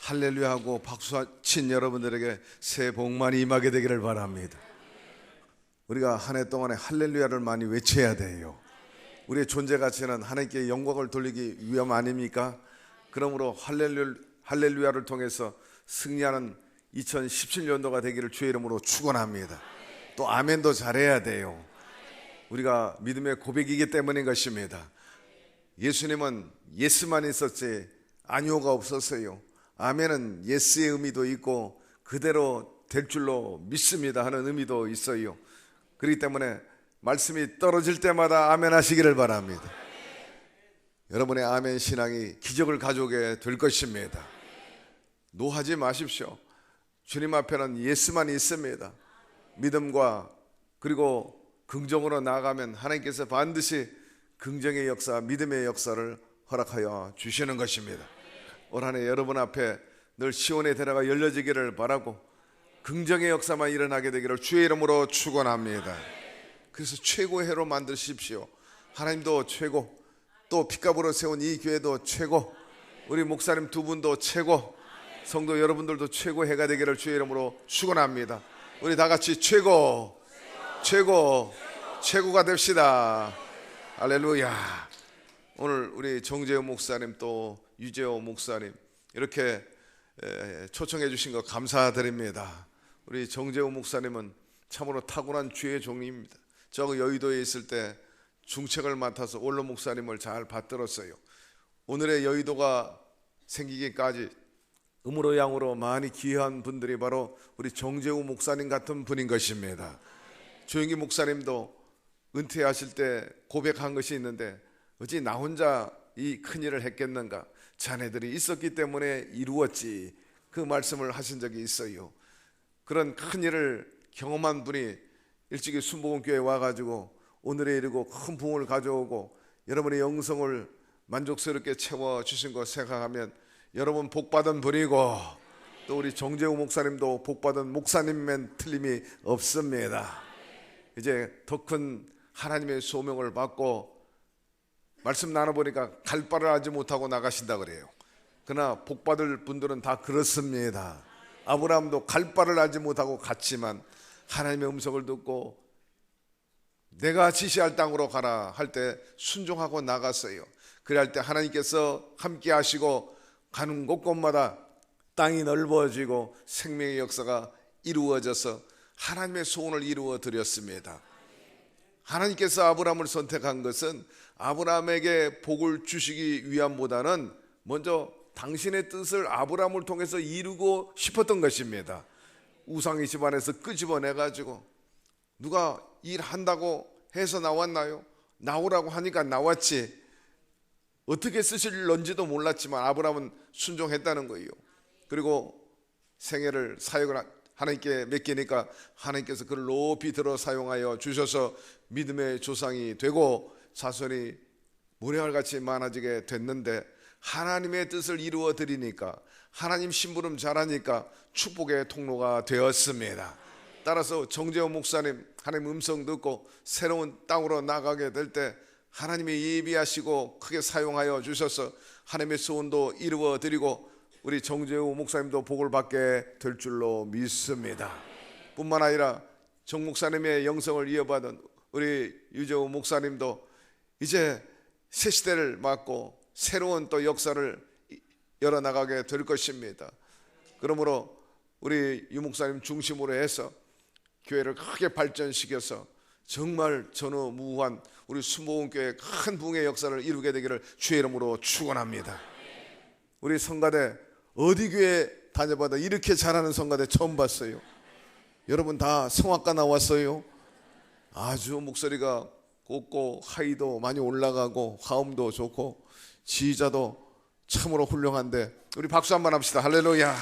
할렐루야 하고 박수친 여러분들에게 새해 복 많이 임하게 되기를 바랍니다. 우리가 한 해 동안에 할렐루야를 많이 외쳐야 돼요. 우리의 존재 가치는 하나님께 영광을 돌리기 위함 아닙니까? 그러므로 할렐루야를 통해서 승리하는 2017년도가 되기를 주의 이름으로 축원합니다. 또 아멘도 잘해야 돼요. 우리가 믿음의 고백이기 때문인 것입니다. 예수님은 예스만 있었지 아니오가 없었어요. 아멘은 예스의 의미도 있고 그대로 될 줄로 믿습니다 하는 의미도 있어요. 그렇기 때문에 말씀이 떨어질 때마다 아멘 하시기를 바랍니다. 여러분의 아멘 신앙이 기적을 가져오게 될 것입니다. 노하지 마십시오. 주님 앞에는 예스만 있습니다. 믿음과 그리고 긍정으로 나아가면 하나님께서 반드시 긍정의 역사, 믿음의 역사를 허락하여 주시는 것입니다. 올 한 해 여러분 앞에 늘 시온의 대라가 열려지기를 바라고 긍정의 역사만 일어나게 되기를 주의 이름으로 축원합니다. 그래서 최고의 해로 만드십시오. 하나님도 최고, 또 핏값으로 세운 이 교회도 최고, 우리 목사님 두 분도 최고, 성도 여러분들도 최고 해가 되기를 주의 이름으로 축원합니다. 우리 다 같이 최고, 최고, 최고가 됩시다. 할렐루야. 오늘 우리 정재호 목사님 또 유재호 목사님 이렇게 초청해 주신 거 감사드립니다. 우리 정재호 목사님은 참으로 타고난 주의 종입니다. 저 여의도에 있을 때 중책을 맡아서 원로 목사님을 잘 받들었어요. 오늘의 여의도가 생기기까지 음으로 양으로 많이 귀한 분들이 바로 우리 정재호 목사님 같은 분인 것입니다. 조영기 목사님도 은퇴하실 때 고백한 것이 있는데 어찌 나 혼자 이 큰일을 했겠는가, 자네들이 있었기 때문에 이루었지, 그 말씀을 하신 적이 있어요. 그런 큰일을 경험한 분이 일찍이 순복음교회에 와가지고 오늘에 이르고 큰 부흥을 가져오고 여러분의 영성을 만족스럽게 채워주신 것 생각하면 여러분 복받은 분이고 또 우리 정재우 목사님도 복받은 목사님면 틀림이 없습니다. 이제 더 큰 하나님의 소명을 받고 말씀 나눠보니까 갈 바를 알지 못하고 나가신다 그래요. 그러나 복받을 분들은 다 그렇습니다. 아브라함도 갈 바를 알지 못하고 갔지만 하나님의 음성을 듣고 내가 지시할 땅으로 가라 할 때 순종하고 나갔어요. 그럴 때 하나님께서 함께 하시고 가는 곳곳마다 땅이 넓어지고 생명의 역사가 이루어져서 하나님의 소원을 이루어 드렸습니다. 하나님께서 아브라함을 선택한 것은 아브라함에게 복을 주시기 위함보다는 먼저 당신의 뜻을 아브라함을 통해서 이루고 싶었던 것입니다. 우상의 집안에서 끄집어내가지고 누가 일한다고 해서 나왔나요? 나오라고 하니까 나왔지. 어떻게 쓰실런지도 몰랐지만 아브라함은 순종했다는 거예요. 그리고 생애를 사역을 하나님께 맡기니까 하나님께서 그를 높이 들어 사용하여 주셔서 믿음의 조상이 되고 자손이 모래알같이 많아지게 됐는데 하나님의 뜻을 이루어 드리니까 하나님 심부름 잘하니까 축복의 통로가 되었습니다. 따라서 정재호 목사님 하나님 음성 듣고 새로운 땅으로 나가게 될 때 하나님이 예비하시고 크게 사용하여 주셔서 하나님의 소원도 이루어 드리고 우리 정재호 목사님도 복을 받게 될 줄로 믿습니다. 뿐만 아니라 정 목사님의 영성을 이어받은 우리 유재호 목사님도 이제 새 시대를 맞고 새로운 또 역사를 열어나가게 될 것입니다. 그러므로 우리 유 목사님 중심으로 해서 교회를 크게 발전시켜서 정말 전후무후한 우리 순복음교회 큰 부흥의 역사를 이루게 되기를 주의 이름으로 축원합니다. 우리 성가대 어디 교회 다녀봐도 이렇게 잘하는 성가대 처음 봤어요. 여러분 다 성악가 나왔어요. 아주 목소리가 곱고 하이도 많이 올라가고 화음도 좋고 지휘자도 참으로 훌륭한데 우리 박수 한번 합시다. 할렐루야.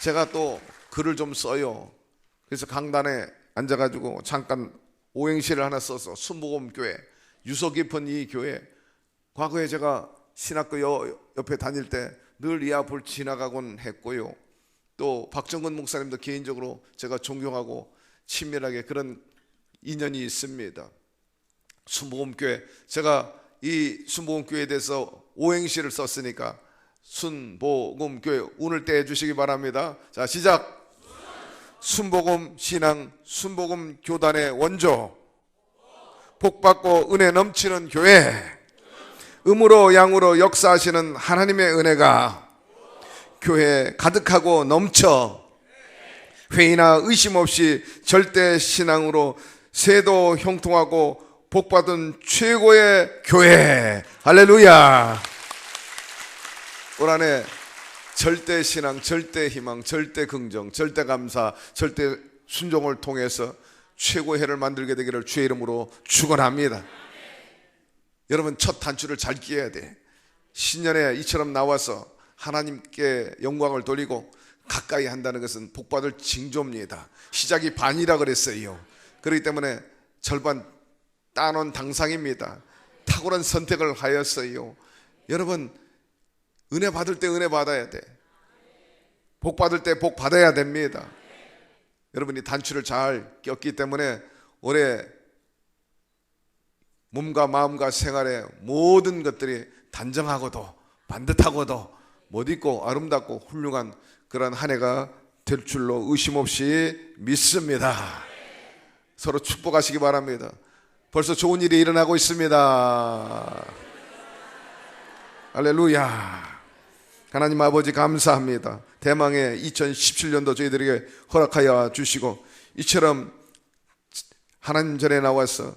제가 또 글을 좀 써요. 그래서 강단에 앉아가지고 잠깐 오행시를 하나 써서 순복음교회 유서 깊은 이 교회, 과거에 제가 신학교 옆에 다닐 때 늘 이 앞을 지나가곤 했고요. 또 박정근 목사님도 개인적으로 제가 존경하고 친밀하게 그런 인연이 있습니다. 순복음교회, 제가 이 순복음교회에 대해서 오행시를 썼으니까 순복음교회 운을 떼어 주시기 바랍니다. 자, 시작. 순복음 신앙 순복음 교단의 원조, 복받고 은혜 넘치는 교회, 음으로 양으로 역사하시는 하나님의 은혜가 교회에 가득하고 넘쳐 회의나 의심 없이 절대 신앙으로 세도 형통하고 복받은 최고의 교회. 할렐루야. 올 한해 절대 신앙, 절대 희망, 절대 긍정, 절대 감사, 절대 순종을 통해서 최고의 해를 만들게 되기를 주의 이름으로 축원합니다. 여러분, 첫 단추를 잘 끼워야 돼. 신년에 이처럼 나와서 하나님께 영광을 돌리고 가까이 한다는 것은 복받을 징조입니다. 시작이 반이라 그랬어요. 그렇기 때문에 절반 따놓은 당상입니다. 탁월한 선택을 하였어요. 여러분, 은혜 받을 때 은혜 받아야 돼. 복 받을 때 복 받아야 됩니다. 여러분이 단추를 잘 꼈기 때문에 올해 몸과 마음과 생활의 모든 것들이 단정하고도 반듯하고도 멋있고 아름답고 훌륭한 그런 한 해가 될 줄로 의심 없이 믿습니다. 서로 축복하시기 바랍니다. 벌써 좋은 일이 일어나고 있습니다. 할렐루야. 하나님 아버지 감사합니다. 대망의 2017년도 저희들에게 허락하여 주시고 이처럼 하나님 전에 나와서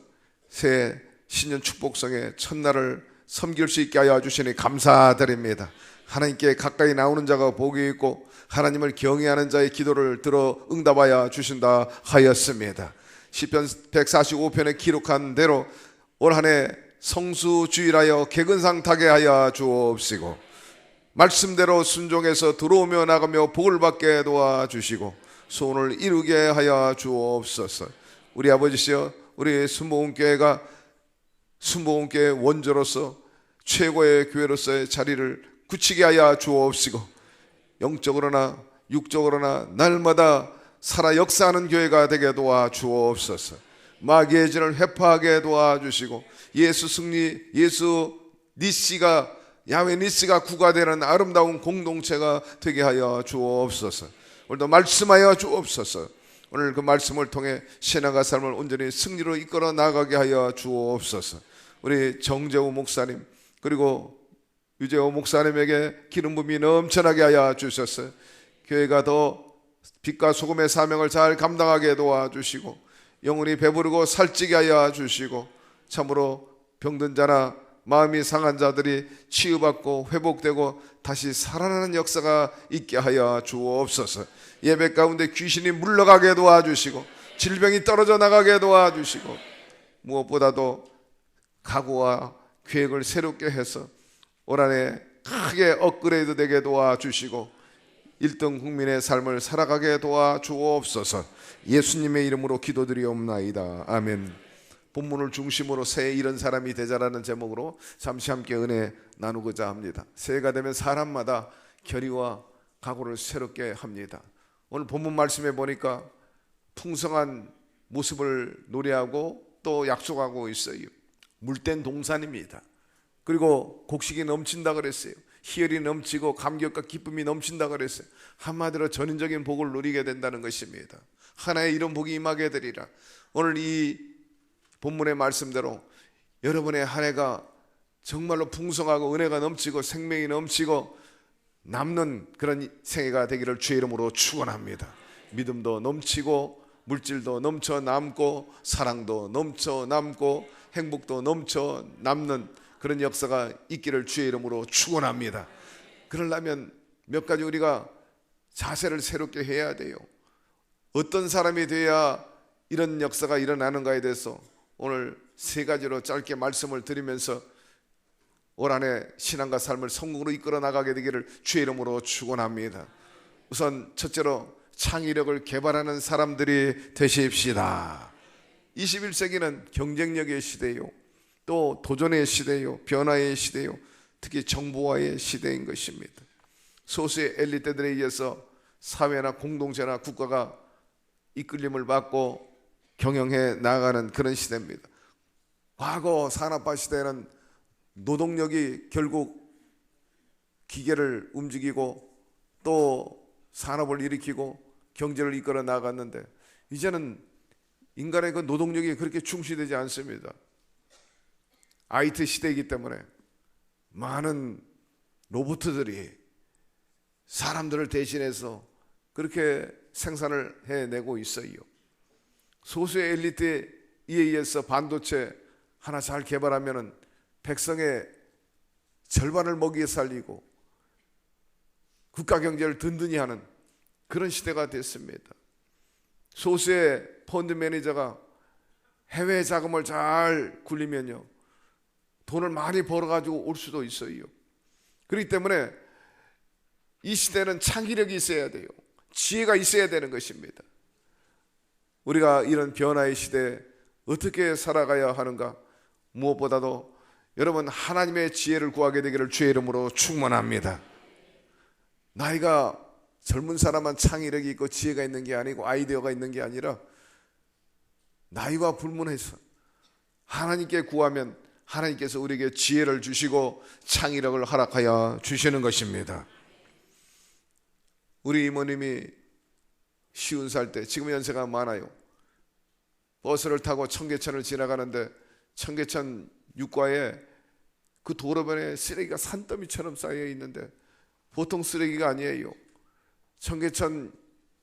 새 신년 축복성의 첫날을 섬길 수 있게 하여 주시니 감사드립니다. 하나님께 가까이 나오는 자가 복이 있고 하나님을 경외하는 자의 기도를 들어 응답하여 주신다 하였습니다. 시편 145편에 기록한 대로 올 한 해 성수주일하여 개근상 타게 하여 주옵시고 말씀대로 순종해서 들어오며 나가며 복을 받게 도와주시고 소원을 이루게 하여 주옵소서. 우리 아버지시여, 우리 순복음교회가 순복음교회 원조로서 최고의 교회로서의 자리를 굳히게 하여 주옵시고 영적으로나 육적으로나 날마다 살아 역사하는 교회가 되게 도와주옵소서. 마귀의 진을 회파하게 도와주시고 예수 승리, 예수 니시가 야훼 니스가 구가되는 아름다운 공동체가 되게 하여 주옵소서. 오늘도 말씀하여 주옵소서. 오늘 그 말씀을 통해 신앙과 삶을 온전히 승리로 이끌어 나가게 하여 주옵소서. 우리 정재호 목사님 그리고 유재호 목사님에게 기름 부음이 넘쳐나게 하여 주셔서 교회가 더 빛과 소금의 사명을 잘 감당하게 도와주시고 영혼이 배부르고 살찌게 하여 주시고 참으로 병든 자나 마음이 상한 자들이 치유받고 회복되고 다시 살아나는 역사가 있게 하여 주옵소서. 예배 가운데 귀신이 물러가게 도와주시고 질병이 떨어져 나가게 도와주시고 무엇보다도 각오와 계획을 새롭게 해서 올 한해 크게 업그레이드 되게 도와주시고 1등 국민의 삶을 살아가게 도와주옵소서. 예수님의 이름으로 기도드리옵나이다. 아멘. 본문을 중심으로 새해 이런 사람이 되자라는 제목으로 잠시 함께 은혜 나누고자 합니다. 새해가 되면 사람마다 결의와 각오를 새롭게 합니다. 오늘 본문 말씀에 보니까 풍성한 모습을 노래하고 또 약속하고 있어요. 물된 동산입니다. 그리고 곡식이 넘친다 그랬어요. 희열이 넘치고 감격과 기쁨이 넘친다 그랬어요. 한마디로 전인적인 복을 누리게 된다는 것입니다. 하나의 이런 복이 임하게 되리라. 오늘 이 본문의 말씀대로 여러분의 한 해가 정말로 풍성하고 은혜가 넘치고 생명이 넘치고 남는 그런 생애가 되기를 주의 이름으로 축원합니다. 믿음도 넘치고 물질도 넘쳐 남고 사랑도 넘쳐 남고 행복도 넘쳐 남는 그런 역사가 있기를 주의 이름으로 축원합니다. 그러려면 몇 가지 우리가 자세를 새롭게 해야 돼요. 어떤 사람이 돼야 이런 역사가 일어나는가에 대해서 오늘 세 가지로 짧게 말씀을 드리면서 올 한해 신앙과 삶을 성공으로 이끌어 나가게 되기를 주의 이름으로 축원합니다. 우선 첫째로 창의력을 개발하는 사람들이 되십시다. 21세기는 경쟁력의 시대요, 또 도전의 시대요, 변화의 시대요, 특히 정보화의 시대인 것입니다. 소수의 엘리트들에 의해서 사회나 공동체나 국가가 이끌림을 받고 경영해 나가는 그런 시대입니다. 과거 산업화 시대에는 노동력이 결국 기계를 움직이고 또 산업을 일으키고 경제를 이끌어 나갔는데 이제는 인간의 그 노동력이 그렇게 충실되지 않습니다. IT 시대이기 때문에 많은 로봇들이 사람들을 대신해서 그렇게 생산을 해내고 있어요. 소수의 엘리트에 의해서 반도체 하나 잘 개발하면은 백성의 절반을 먹이에 살리고 국가 경제를 든든히 하는 그런 시대가 됐습니다. 소수의 펀드 매니저가 해외 자금을 잘 굴리면요, 돈을 많이 벌어가지고 올 수도 있어요. 그렇기 때문에 이 시대는 창의력이 있어야 돼요. 지혜가 있어야 되는 것입니다. 우리가 이런 변화의 시대에 어떻게 살아가야 하는가? 무엇보다도 여러분, 하나님의 지혜를 구하게 되기를 주의 이름으로 축원합니다. 나이가 젊은 사람만 창의력이 있고 지혜가 있는 게 아니고 아이디어가 있는 게 아니라 나이와 불문해서 하나님께 구하면 하나님께서 우리에게 지혜를 주시고 창의력을 허락하여 주시는 것입니다. 우리 이모님이 50살 때, 지금 연세가 많아요. 버스를 타고 청계천을 지나가는데 청계천 육과에 그 도로변에 쓰레기가 산더미처럼 쌓여 있는데 보통 쓰레기가 아니에요. 청계천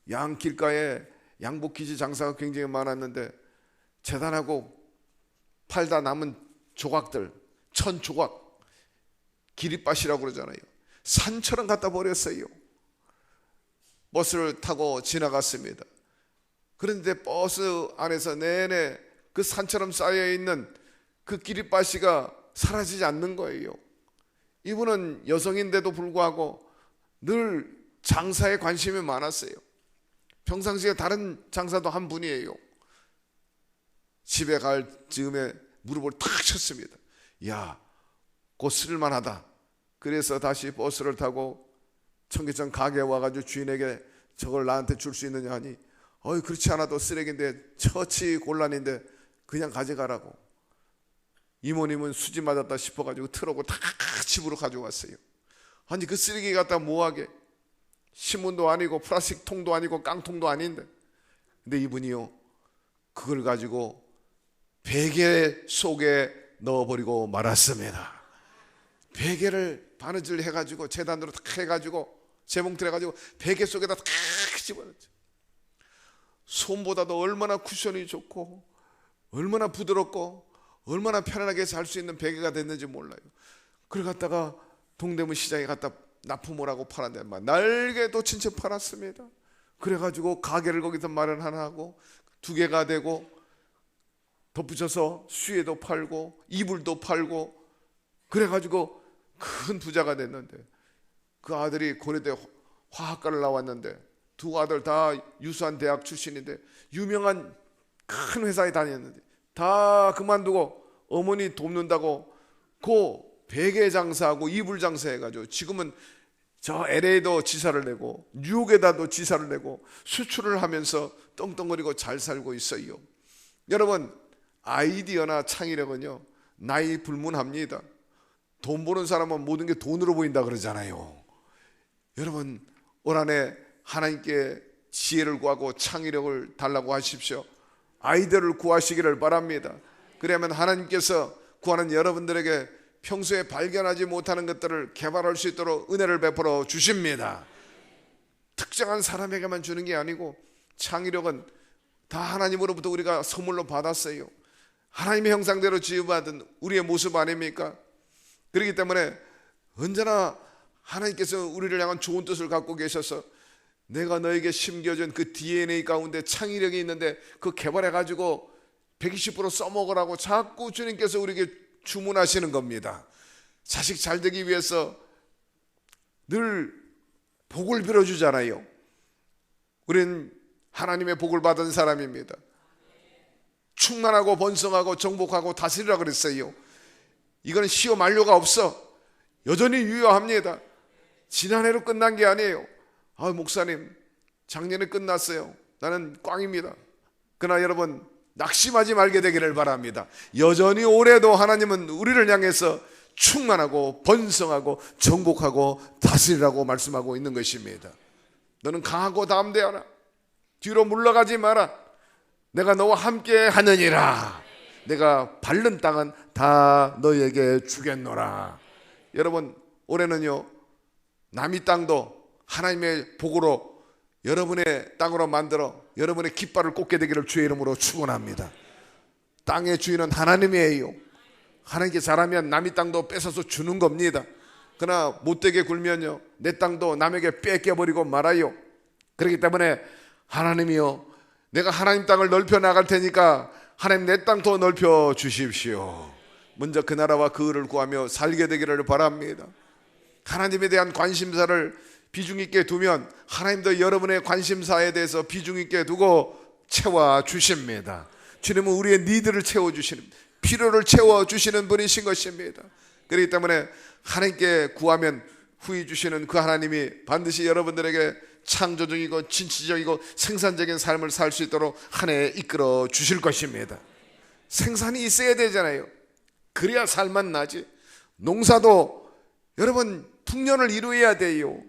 양길가에 양복기지 장사가 굉장히 많았는데 재단하고 팔다 남은 조각들, 1000조각, 기립밭이라고 그러잖아요. 산처럼 갖다 버렸어요. 버스를 타고 지나갔습니다. 그런데 버스 안에서 내내 그 산처럼 쌓여있는 그 기립바시가 사라지지 않는 거예요. 이분은 여성인데도 불구하고 늘 장사에 관심이 많았어요. 평상시에 다른 장사도 한 분이에요. 집에 갈 즈음에 무릎을 탁 쳤습니다. 야, 곧 쓸만하다. 그래서 다시 버스를 타고 청계천 가게에 와가지고 주인에게 저걸 나한테 줄 수 있느냐 하니, 그렇지 않아도 쓰레기인데 처치 곤란인데 그냥 가져가라고. 이모님은 수지 맞았다 싶어가지고 트럭을 다 집으로 가져왔어요. 아니, 그 쓰레기 갖다 뭐하게? 신문도 아니고 플라스틱 통도 아니고 깡통도 아닌데. 근데 이분이요, 그걸 가지고 베개 속에 넣어버리고 말았습니다. 베개를 바느질 해가지고 재단으로 탁 해가지고 재봉틀 해가지고 베개 속에다 탁 집어넣었죠. 손보다도 얼마나 쿠션이 좋고 얼마나 부드럽고 얼마나 편안하게 잘 수 있는 베개가 됐는지 몰라요. 그걸 갖다가 동대문 시장에 갖다 납품을 팔았는데 막 날개도 친채 팔았습니다. 그래가지고 가게를 거기서 마련 하나 하고 2개가 되고 덧붙여서 수혜도 팔고 이불도 팔고 그래가지고 큰 부자가 됐는데, 그 아들이 고려대 화학과를 나왔는데 2 아들 다 유수한 대학 출신인데 유명한 큰 회사에 다녔는데 다 그만두고 어머니 돕는다고 그 베개 장사하고 이불 장사해가지고 지금은 저 LA도 지사를 내고 뉴욕에다도 지사를 내고 수출을 하면서 떵떵거리고 잘 살고 있어요. 여러분, 아이디어나 창의력은요, 나이 불문합니다. 돈 버는 사람은 모든 게 돈으로 보인다 그러잖아요. 여러분, 올 한해 하나님께 지혜를 구하고 창의력을 달라고 하십시오. 아이디어를 구하시기를 바랍니다. 그러면 하나님께서 구하는 여러분들에게 평소에 발견하지 못하는 것들을 개발할 수 있도록 은혜를 베풀어 주십니다. 특정한 사람에게만 주는 게 아니고 창의력은 다 하나님으로부터 우리가 선물로 받았어요. 하나님의 형상대로 지음받은 우리의 모습 아닙니까? 그렇기 때문에 언제나 하나님께서 우리를 향한 좋은 뜻을 갖고 계셔서 내가 너에게 심겨준 그 DNA 가운데 창의력이 있는데 그 개발해가지고 120% 써먹으라고 자꾸 주님께서 우리에게 주문하시는 겁니다. 자식 잘 되기 위해서 늘 복을 빌어주잖아요. 우리는 하나님의 복을 받은 사람입니다. 충만하고 번성하고 정복하고 다스리라 그랬어요. 이거는 시효 만료가 없어. 여전히 유효합니다. 지난해로 끝난 게 아니에요. 목사님, 작년에 끝났어요. 나는 꽝입니다. 그러나 여러분, 낙심하지 말게 되기를 바랍니다. 여전히 올해도 하나님은 우리를 향해서 충만하고 번성하고 정복하고 다스리라고 말씀하고 있는 것입니다. 너는 강하고 담대하라. 뒤로 물러가지 마라. 내가 너와 함께 하느니라. 내가 밟는 땅은 다 너에게 주겠노라. 여러분, 올해는요, 남이 땅도 하나님의 복으로 여러분의 땅으로 만들어 여러분의 깃발을 꽂게 되기를 주의 이름으로 축원합니다. 땅의 주인은 하나님이에요. 하나님께 잘하면 남의 땅도 뺏어서 주는 겁니다. 그러나 못되게 굴면요, 내 땅도 남에게 뺏겨버리고 말아요. 그렇기 때문에 하나님이요, 내가 하나님 땅을 넓혀 나갈 테니까 하나님 내 땅 더 넓혀 주십시오. 먼저 그 나라와 그 의를 구하며 살게 되기를 바랍니다. 하나님에 대한 관심사를 비중 있게 두면 하나님도 여러분의 관심사에 대해서 비중 있게 두고 채워주십니다. 주님은 우리의 니드를 채워주시는, 필요를 채워주시는 분이신 것입니다. 그렇기 때문에 하나님께 구하면 후히 주시는 그 하나님이 반드시 여러분들에게 창조적이고 진취적이고 생산적인 삶을 살 수 있도록 한 해 이끌어 주실 것입니다. 생산이 있어야 되잖아요. 그래야 살만 나지. 농사도 여러분 풍년을 이루어야 돼요.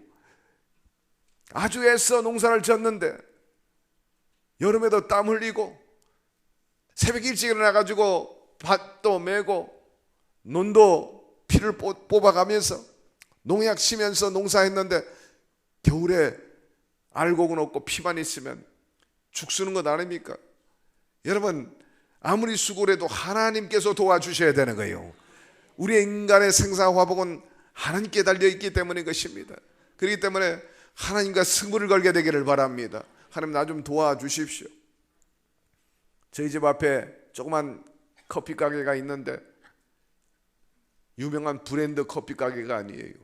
아주 애써 농사를 졌는데 여름에도 땀 흘리고 새벽 일찍 일어나가지고 밭도 메고 논도 피를 뽑아가면서 농약 치면서 농사했는데 겨울에 알곡은 없고 피만 있으면 죽쓰는 것 아닙니까? 여러분, 아무리 수고를 해도 하나님께서 도와주셔야 되는 거예요. 우리 인간의 생사 화복은 하나님께 달려있기 때문인 것입니다. 그렇기 때문에 하나님과 승부를 걸게 되기를 바랍니다. 하나님 나 좀 도와주십시오. 저희 집 앞에 조그만 커피 가게가 있는데 유명한 브랜드 커피 가게가 아니에요.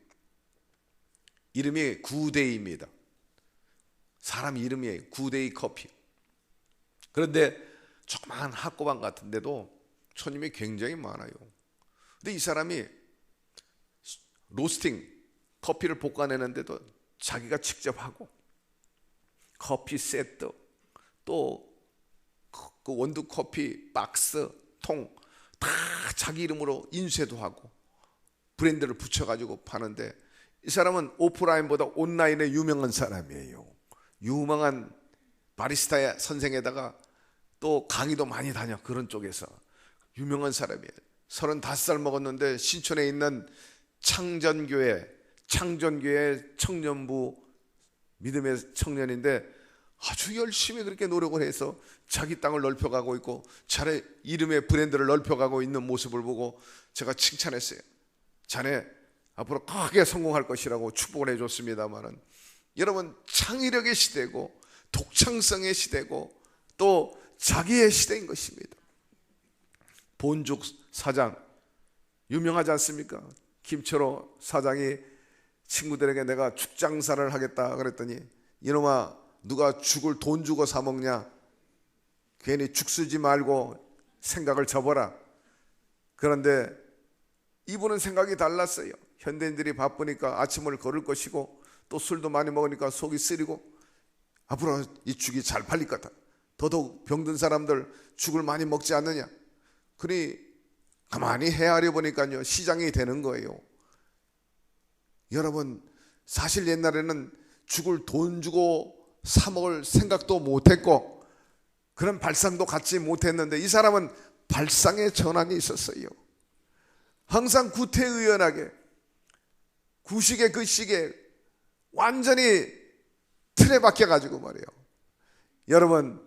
이름이 구데이입니다. 사람 이름이에요. 구데이 커피. 그런데 조그만 학고방 같은데도 손님이 굉장히 많아요. 근데 이 사람이 로스팅, 커피를 볶아내는데도 자기가 직접 하고 커피 세트, 또 그 원두 커피 박스, 통 다 자기 이름으로 인쇄도 하고 브랜드를 붙여가지고 파는데, 이 사람은 오프라인보다 온라인에 유명한 사람이에요. 유명한 바리스타 선생에다가 또 강의도 많이 다녀. 그런 쪽에서 유명한 사람이에요. 35살 먹었는데 신촌에 있는 창전교회 청년부 믿음의 청년인데 아주 열심히 그렇게 노력을 해서 자기 땅을 넓혀가고 있고 자네 이름의 브랜드를 넓혀가고 있는 모습을 보고 제가 칭찬했어요. 자네 앞으로 크게 성공할 것이라고 축복을 해줬습니다만은, 여러분, 창의력의 시대고 독창성의 시대고 또 자기의 시대인 것입니다. 본죽 사장 유명하지 않습니까? 김철호 사장이 친구들에게 내가 죽 장사를 하겠다 그랬더니, 이놈아 누가 죽을 돈 주고 사 먹냐? 괜히 죽 쓰지 말고 생각을 접어라. 그런데 이분은 생각이 달랐어요. 현대인들이 바쁘니까 아침을 걸을 것이고 또 술도 많이 먹으니까 속이 쓰리고 앞으로 이 죽이 잘 팔릴 거다. 더더욱 병든 사람들 죽을 많이 먹지 않느냐. 그러니 가만히 헤아려 보니까요, 시장이 되는 거예요. 여러분, 사실 옛날에는 죽을 돈 주고 사 먹을 생각도 못했고 그런 발상도 갖지 못했는데, 이 사람은 발상의 전환이 있었어요. 항상 구태의연하게 구식의 그 시기에 완전히 틀에 박혀가지고 말이에요. 여러분,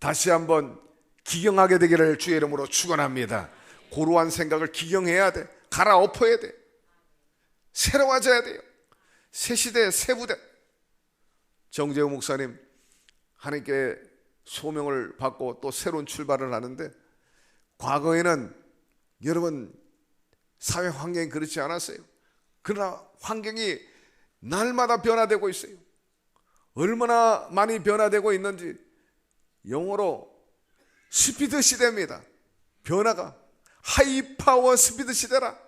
다시 한번 기경하게 되기를 주의 이름으로 축원합니다. 고루한 생각을 기경해야 돼. 갈아엎어야 돼. 새로워져야 돼요. 새 시대, 새 부대. 정재우 목사님 하나님께 소명을 받고 또 새로운 출발을 하는데, 과거에는 여러분 사회 환경이 그렇지 않았어요. 그러나 환경이 날마다 변화되고 있어요. 얼마나 많이 변화되고 있는지, 영어로 스피드 시대입니다. 변화가 하이파워 스피드 시대라.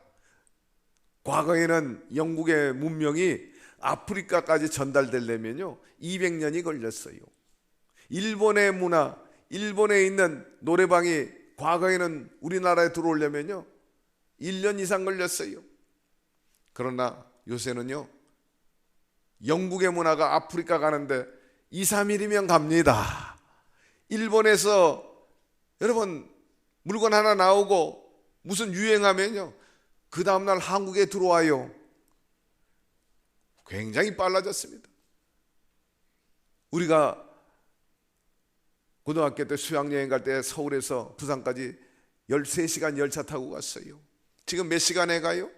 과거에는 영국의 문명이 아프리카까지 전달되려면요 200년이 걸렸어요. 일본의 문화, 일본에 있는 노래방이 과거에는 우리나라에 들어오려면요 1년 이상 걸렸어요. 그러나 요새는요, 영국의 문화가 아프리카 가는데 2, 3일이면 갑니다. 일본에서 여러분 물건 하나 나오고 무슨 유행하면요, 그 다음날 한국에 들어와요. 굉장히 빨라졌습니다. 우리가 고등학교 때 수학여행 갈 때 서울에서 부산까지 13시간 열차 타고 갔어요. 지금 몇 시간에 가요?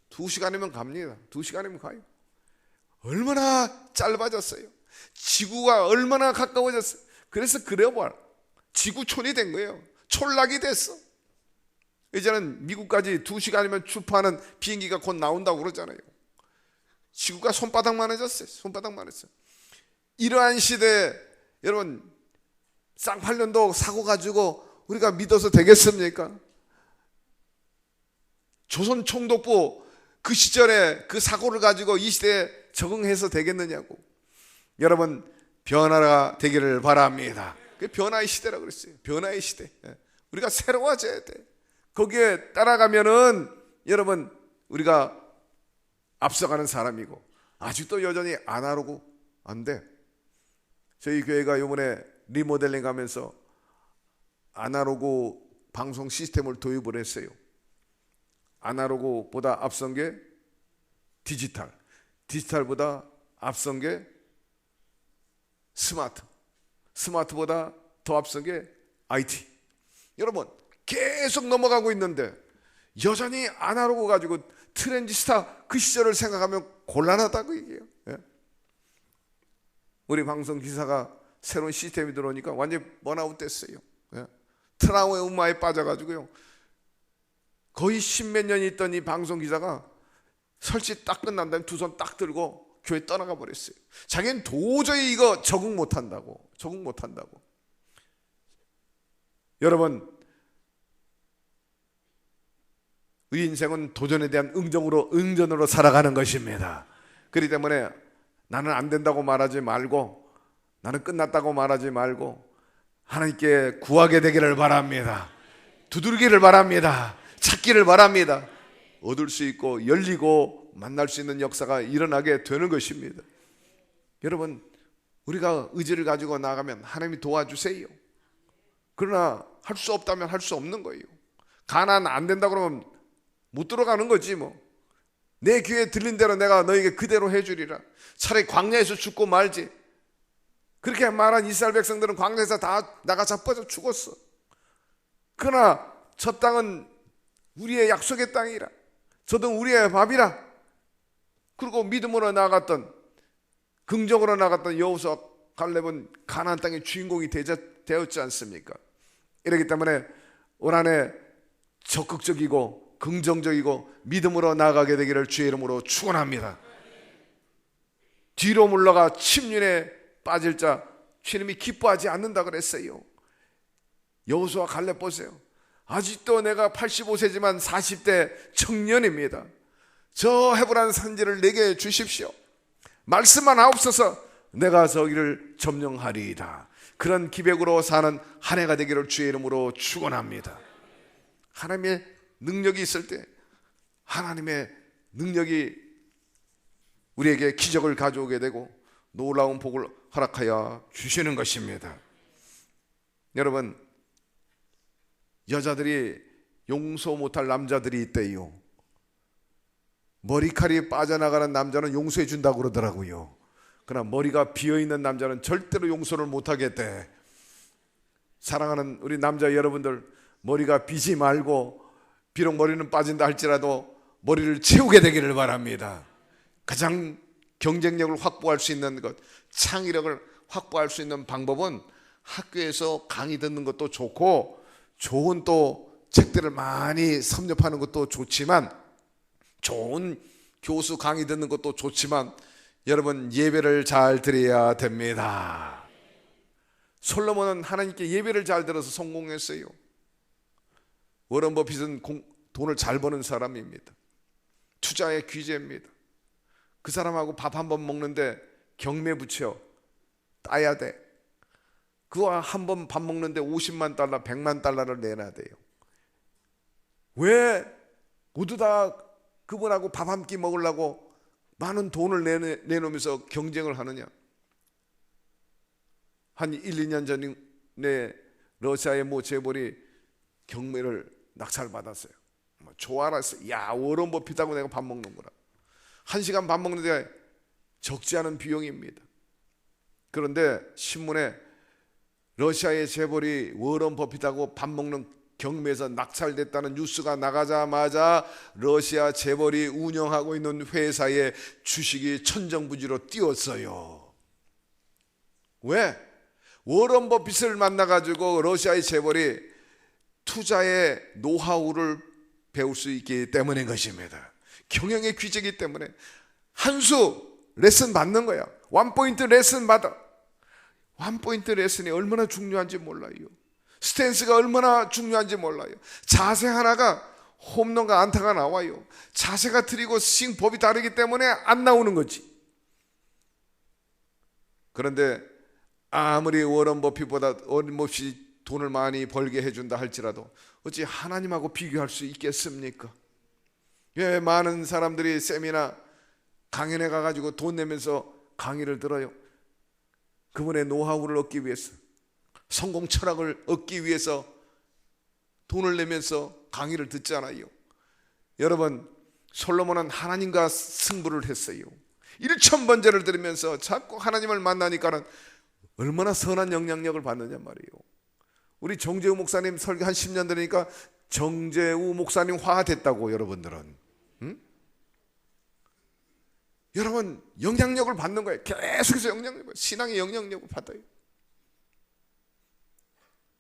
2시간이면 갑니다. 2시간이면 가요. 얼마나 짧아졌어요. 지구가 얼마나 가까워졌어요. 그래서 그래봐 지구촌이 된 거예요. 촌락이 됐어. 이제는 미국까지 2시간이면 출파하는 비행기가 곧 나온다고 그러잖아요. 지구가 손바닥만해졌어요. 손바닥만해졌어요. 이러한 시대에 여러분 쌍팔년도 사고 가지고 우리가 믿어서 되겠습니까? 조선 총독부 그 시절에 그 사고를 가지고 이 시대에 적응해서 되겠느냐고. 여러분 변화가 되기를 바랍니다. 그게 변화의 시대라고 그랬어요. 변화의 시대. 우리가 새로워져야 돼. 거기에 따라가면은 여러분 우리가 앞서가는 사람이고, 아직도 여전히 아날로그 안 돼. 저희 교회가 이번에 리모델링 하면서 아날로그 방송 시스템을 도입을 했어요. 아날로그보다 앞선 게 디지털, 디지털보다 앞선 게 스마트, 스마트보다 더 앞선 게 IT. 여러분 계속 넘어가고 있는데 여전히 아날로그 가지고 트랜지스타 그 시절을 생각하면 곤란하다고 얘기해요. 우리 방송 기사가 새로운 시스템이 들어오니까 완전히 번아웃 됐어요. 트라우마에 빠져가지고요, 거의 10몇 년 있던 이 방송 기사가 설치 딱 끝난 다음에 두 손 딱 들고 교회 떠나가 버렸어요. 자기는 도저히 이거 적응 못한다고. 여러분 우리 인생은 도전에 대한 응전으로 살아가는 것입니다. 그렇기 때문에 나는 안 된다고 말하지 말고, 나는 끝났다고 말하지 말고 하나님께 구하게 되기를 바랍니다. 두드리기를 바랍니다. 찾기를 바랍니다. 얻을 수 있고 열리고 만날 수 있는 역사가 일어나게 되는 것입니다. 여러분 우리가 의지를 가지고 나가면 하나님이 도와주세요. 그러나 할 수 없다면 할 수 없는 거예요. 가나안 안 된다 그러면 못 들어가는 거지 뭐. 내 귀에 들린 대로 내가 너에게 그대로 해주리라. 차라리 광야에서 죽고 말지. 그렇게 말한 이스라엘 백성들은 광야에서 다 나가 자빠져 죽었어. 그러나 저 땅은 우리의 약속의 땅이라, 저 땅은 우리의 밥이라. 그리고 믿음으로 나갔던, 긍정으로 나갔던 여호수아 갈렙은 가나안 땅의 주인공이 되었지 않습니까? 이렇기 때문에 올 한해 적극적이고 긍정적이고 믿음으로 나아가게 되기를 주의 이름으로 축원합니다. 뒤로 물러가 침륜에 빠질 자 주님이 기뻐하지 않는다 그랬어요. 여호수아 갈렙 보세요. 아직도 내가 85세지만 40대 청년입니다. 저 헤브란 산지를 내게 주십시오. 말씀만 하옵소서. 내가 저기를 점령하리이다. 그런 기백으로 사는 한 해가 되기를 주의 이름으로 축원합니다. 하나님의 능력이 있을 때 하나님의 능력이 우리에게 기적을 가져오게 되고 놀라운 복을 허락하여 주시는 것입니다. 여러분 여자들이 용서 못할 남자들이 있대요. 머리칼이 빠져나가는 남자는 용서해 준다고 그러더라고요. 그러나 머리가 비어있는 남자는 절대로 용서를 못하겠대. 사랑하는 우리 남자 여러분들, 머리가 비지 말고 비록 머리는 빠진다 할지라도 머리를 채우게 되기를 바랍니다. 가장 경쟁력을 확보할 수 있는 것, 창의력을 확보할 수 있는 방법은 학교에서 강의 듣는 것도 좋고 좋은 또 책들을 많이 섭렵하는 것도 좋지만, 좋은 교수 강의 듣는 것도 좋지만 여러분 예배를 잘 드려야 됩니다. 솔로몬은 하나님께 예배를 잘 들어서 성공했어요. 워런 버핏은 돈을 잘 버는 사람입니다. 투자의 귀재입니다. 그 사람하고 밥 한 번 먹는데 경매 붙여 따야 돼. 그거 한 번 밥 먹는데 $50만, $100만 내놔야 돼요. 왜 모두 다 그분하고 밥 한 끼 먹으려고 많은 돈을 내놓으면서 경쟁을 하느냐? 한 1, 2년 전에 러시아의 모 재벌이 경매를 낙찰받았어요. 좋아라서 야, 워런 버핏하고 내가 밥 먹는구나. 1시간 밥 먹는데 적지 않은 비용입니다. 그런데 신문에 러시아의 재벌이 워런 버핏하고 밥 먹는 경매에서 낙찰됐다는 뉴스가 나가자마자 러시아 재벌이 운영하고 있는 회사의 주식이 천정부지로 뛰었어요. 왜? 워런 버핏을 만나가지고 러시아의 재벌이 투자의 노하우를 배울 수 있기 때문인 것입니다. 경영의 귀재이기 때문에 한 수 레슨 받는 거야. 원포인트 레슨 받아. 원포인트 레슨이 얼마나 중요한지 몰라요. 스탠스가 얼마나 중요한지 몰라요. 자세 하나가 홈런과 안타가 나와요. 자세가 틀리고 스윙 법이 다르기 때문에 안 나오는 거지. 그런데 아무리 워런 버핏보다 어림없이 돈을 많이 벌게 해준다 할지라도 어찌 하나님하고 비교할 수 있겠습니까? 왜 많은 사람들이 세미나 강연에 가가지고 돈 내면서 강의를 들어요? 그분의 노하우를 얻기 위해서, 성공 철학을 얻기 위해서 돈을 내면서 강의를 듣잖아요. 여러분, 솔로몬은 하나님과 승부를 했어요. 1000번제를 들으면서 자꾸 하나님을 만나니까는 얼마나 선한 영향력을 받느냐 말이에요. 우리 정재우 목사님 설교 한 10년 들으니까 정재우 목사님 화 됐다고. 여러분들은 여러분 영향력을 받는 거예요. 계속해서 영향력을, 신앙의 영향력을 받아요.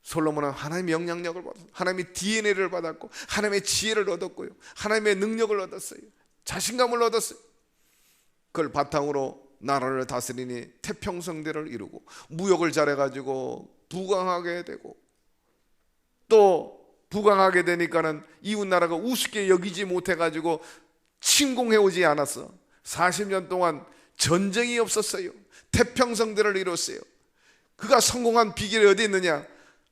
솔로몬은 하나님의 영향력을 받았어요. 하나님의 DNA를 받았고 하나님의 지혜를 얻었고요, 하나님의 능력을 얻었어요. 자신감을 얻었어요. 그걸 바탕으로 나라를 다스리니 태평성대를 이루고 무역을 잘해가지고 부강하게 되고, 또 부강하게 되니까는 이웃 나라가 우습게 여기지 못해가지고 침공해오지 않았어. 40년 동안 전쟁이 없었어요. 태평성대를 이뤘어요. 그가 성공한 비결이 어디 있느냐?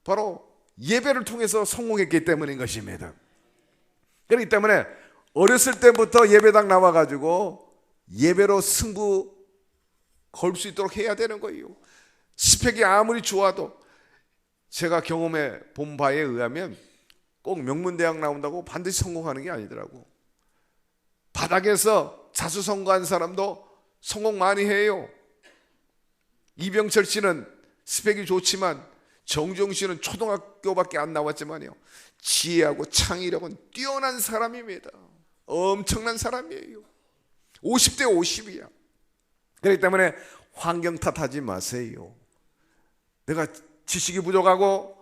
바로 예배를 통해서 성공했기 때문인 것입니다. 그렇기 때문에 어렸을 때부터 예배당 나와가지고 예배로 승부 걸 수 있도록 해야 되는 거예요. 스펙이 아무리 좋아도, 제가 경험해 본 바에 의하면 꼭 명문대학 나온다고 반드시 성공하는 게 아니더라고. 바닥에서 자수성가한 사람도 성공 많이 해요. 이병철 씨는 스펙이 좋지만 정종 씨는 초등학교밖에 안 나왔지만요, 지혜하고 창의력은 뛰어난 사람입니다. 엄청난 사람이에요. 50대 50이야. 그렇기 때문에 환경 탓하지 마세요. 내가 지식이 부족하고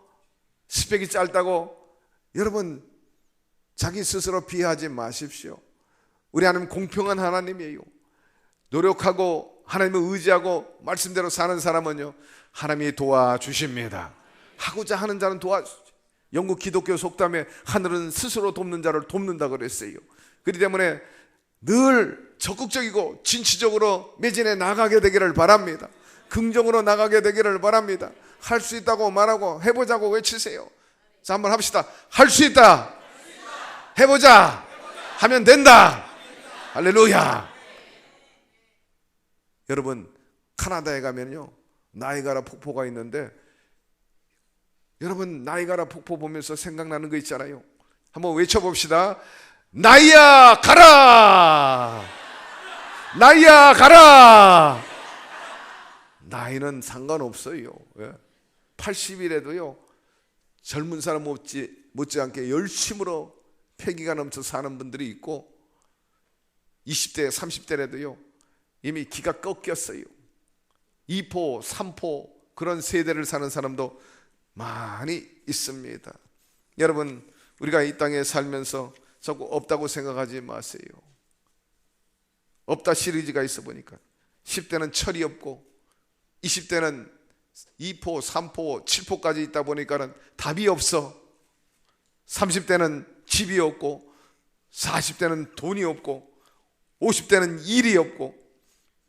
스펙이 짧다고 여러분 자기 스스로 비하하지 마십시오. 우리 하나님 공평한 하나님이에요. 노력하고 하나님을 의지하고 말씀대로 사는 사람은요, 하나님이 도와주십니다. 하고자 하는 자는 도와주십니다. 영국 기독교 속담에 하늘은 스스로 돕는 자를 돕는다 그랬어요. 그렇기 때문에 늘 적극적이고 진취적으로 매진해 나가게 되기를 바랍니다. 긍정으로 나가게 되기를 바랍니다. 할 수 있다고 말하고 해보자고 외치세요. 자, 한번 합시다. 할 수 있다. 해보자. 하면 된다. 할렐루야. 여러분, 카나다에 가면요, 나이가라 폭포가 있는데, 여러분 나이가라 폭포 보면서 생각나는 거 있잖아요. 한번 외쳐봅시다. 나이야 가라. 나이야 가라. 나이는 상관없어요. 80이라도요 젊은 사람 못지않게 열심으로 패기가 넘쳐 사는 분들이 있고, 20대 30대라도요 이미 기가 꺾였어요. 2포 3포 그런 세대를 사는 사람도 많이 있습니다. 여러분, 우리가 이 땅에 살면서 자꾸 없다고 생각하지 마세요. 없다 시리즈가 있어 보니까 10대는 철이 없고 20대는 2포, 3포, 7포까지 있다 보니까는 답이 없어. 30대는 집이 없고 40대는 돈이 없고 50대는 일이 없고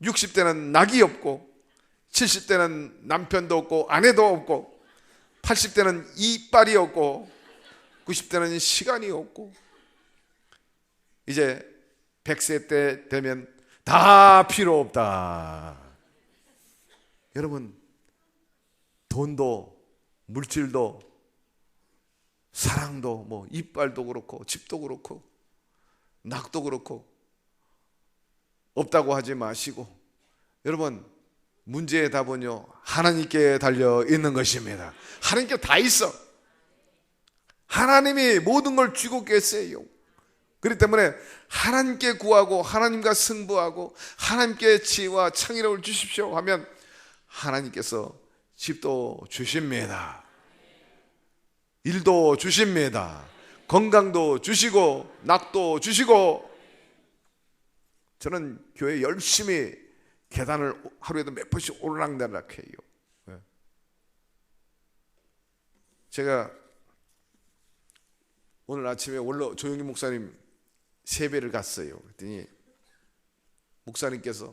60대는 낙이 없고 70대는 남편도 없고 아내도 없고 80대는 이빨이 없고 90대는 시간이 없고 이제 100세 때 되면 다 필요 없다. 여러분, 돈도 물질도 사랑도 뭐 이빨도 그렇고 집도 그렇고 낙도 그렇고 없다고 하지 마시고, 여러분, 문제의 답은요 하나님께 달려 있는 것입니다. 하나님께 다 있어. 하나님이 모든 걸 쥐고 계세요. 그렇기 때문에 하나님께 구하고 하나님과 승부하고 하나님께 지혜와 창의력을 주십시오 하면 하나님께서 집도 주십니다. 일도 주십니다. 건강도 주시고 낙도 주시고. 저는 교회 열심히 계단을 하루에도 몇 번씩 오르락내리락 해요. 제가 오늘 아침에 원로 조용기 목사님 세배를 갔어요. 그랬더니 목사님께서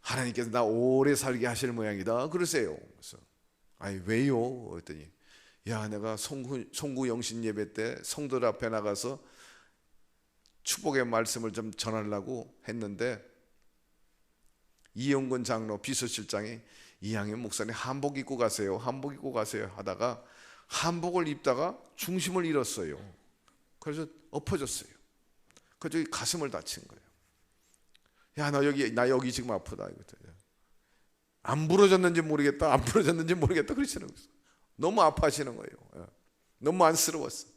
하나님께서 나 오래 살게 하실 모양이다 그러세요. 그래서 아니 왜요? 그랬더니 야, 내가 송구 영신 예배 때 성도들 앞에 나가서 축복의 말씀을 좀 전하려고 했는데 이영근 장로 비서실장이 이항현 목사님 한복 입고 가세요, 한복 입고 가세요 하다가 한복을 입다가 중심을 잃었어요. 그래서 엎어졌어요. 그래서 가슴을 다친 거예요. 야, 나 여기 지금 아프다. 안 부러졌는지 모르겠다, 안 부러졌는지 모르겠다 그러시는 거예요. 너무 아파하시는 거예요. 너무 안쓰러웠어.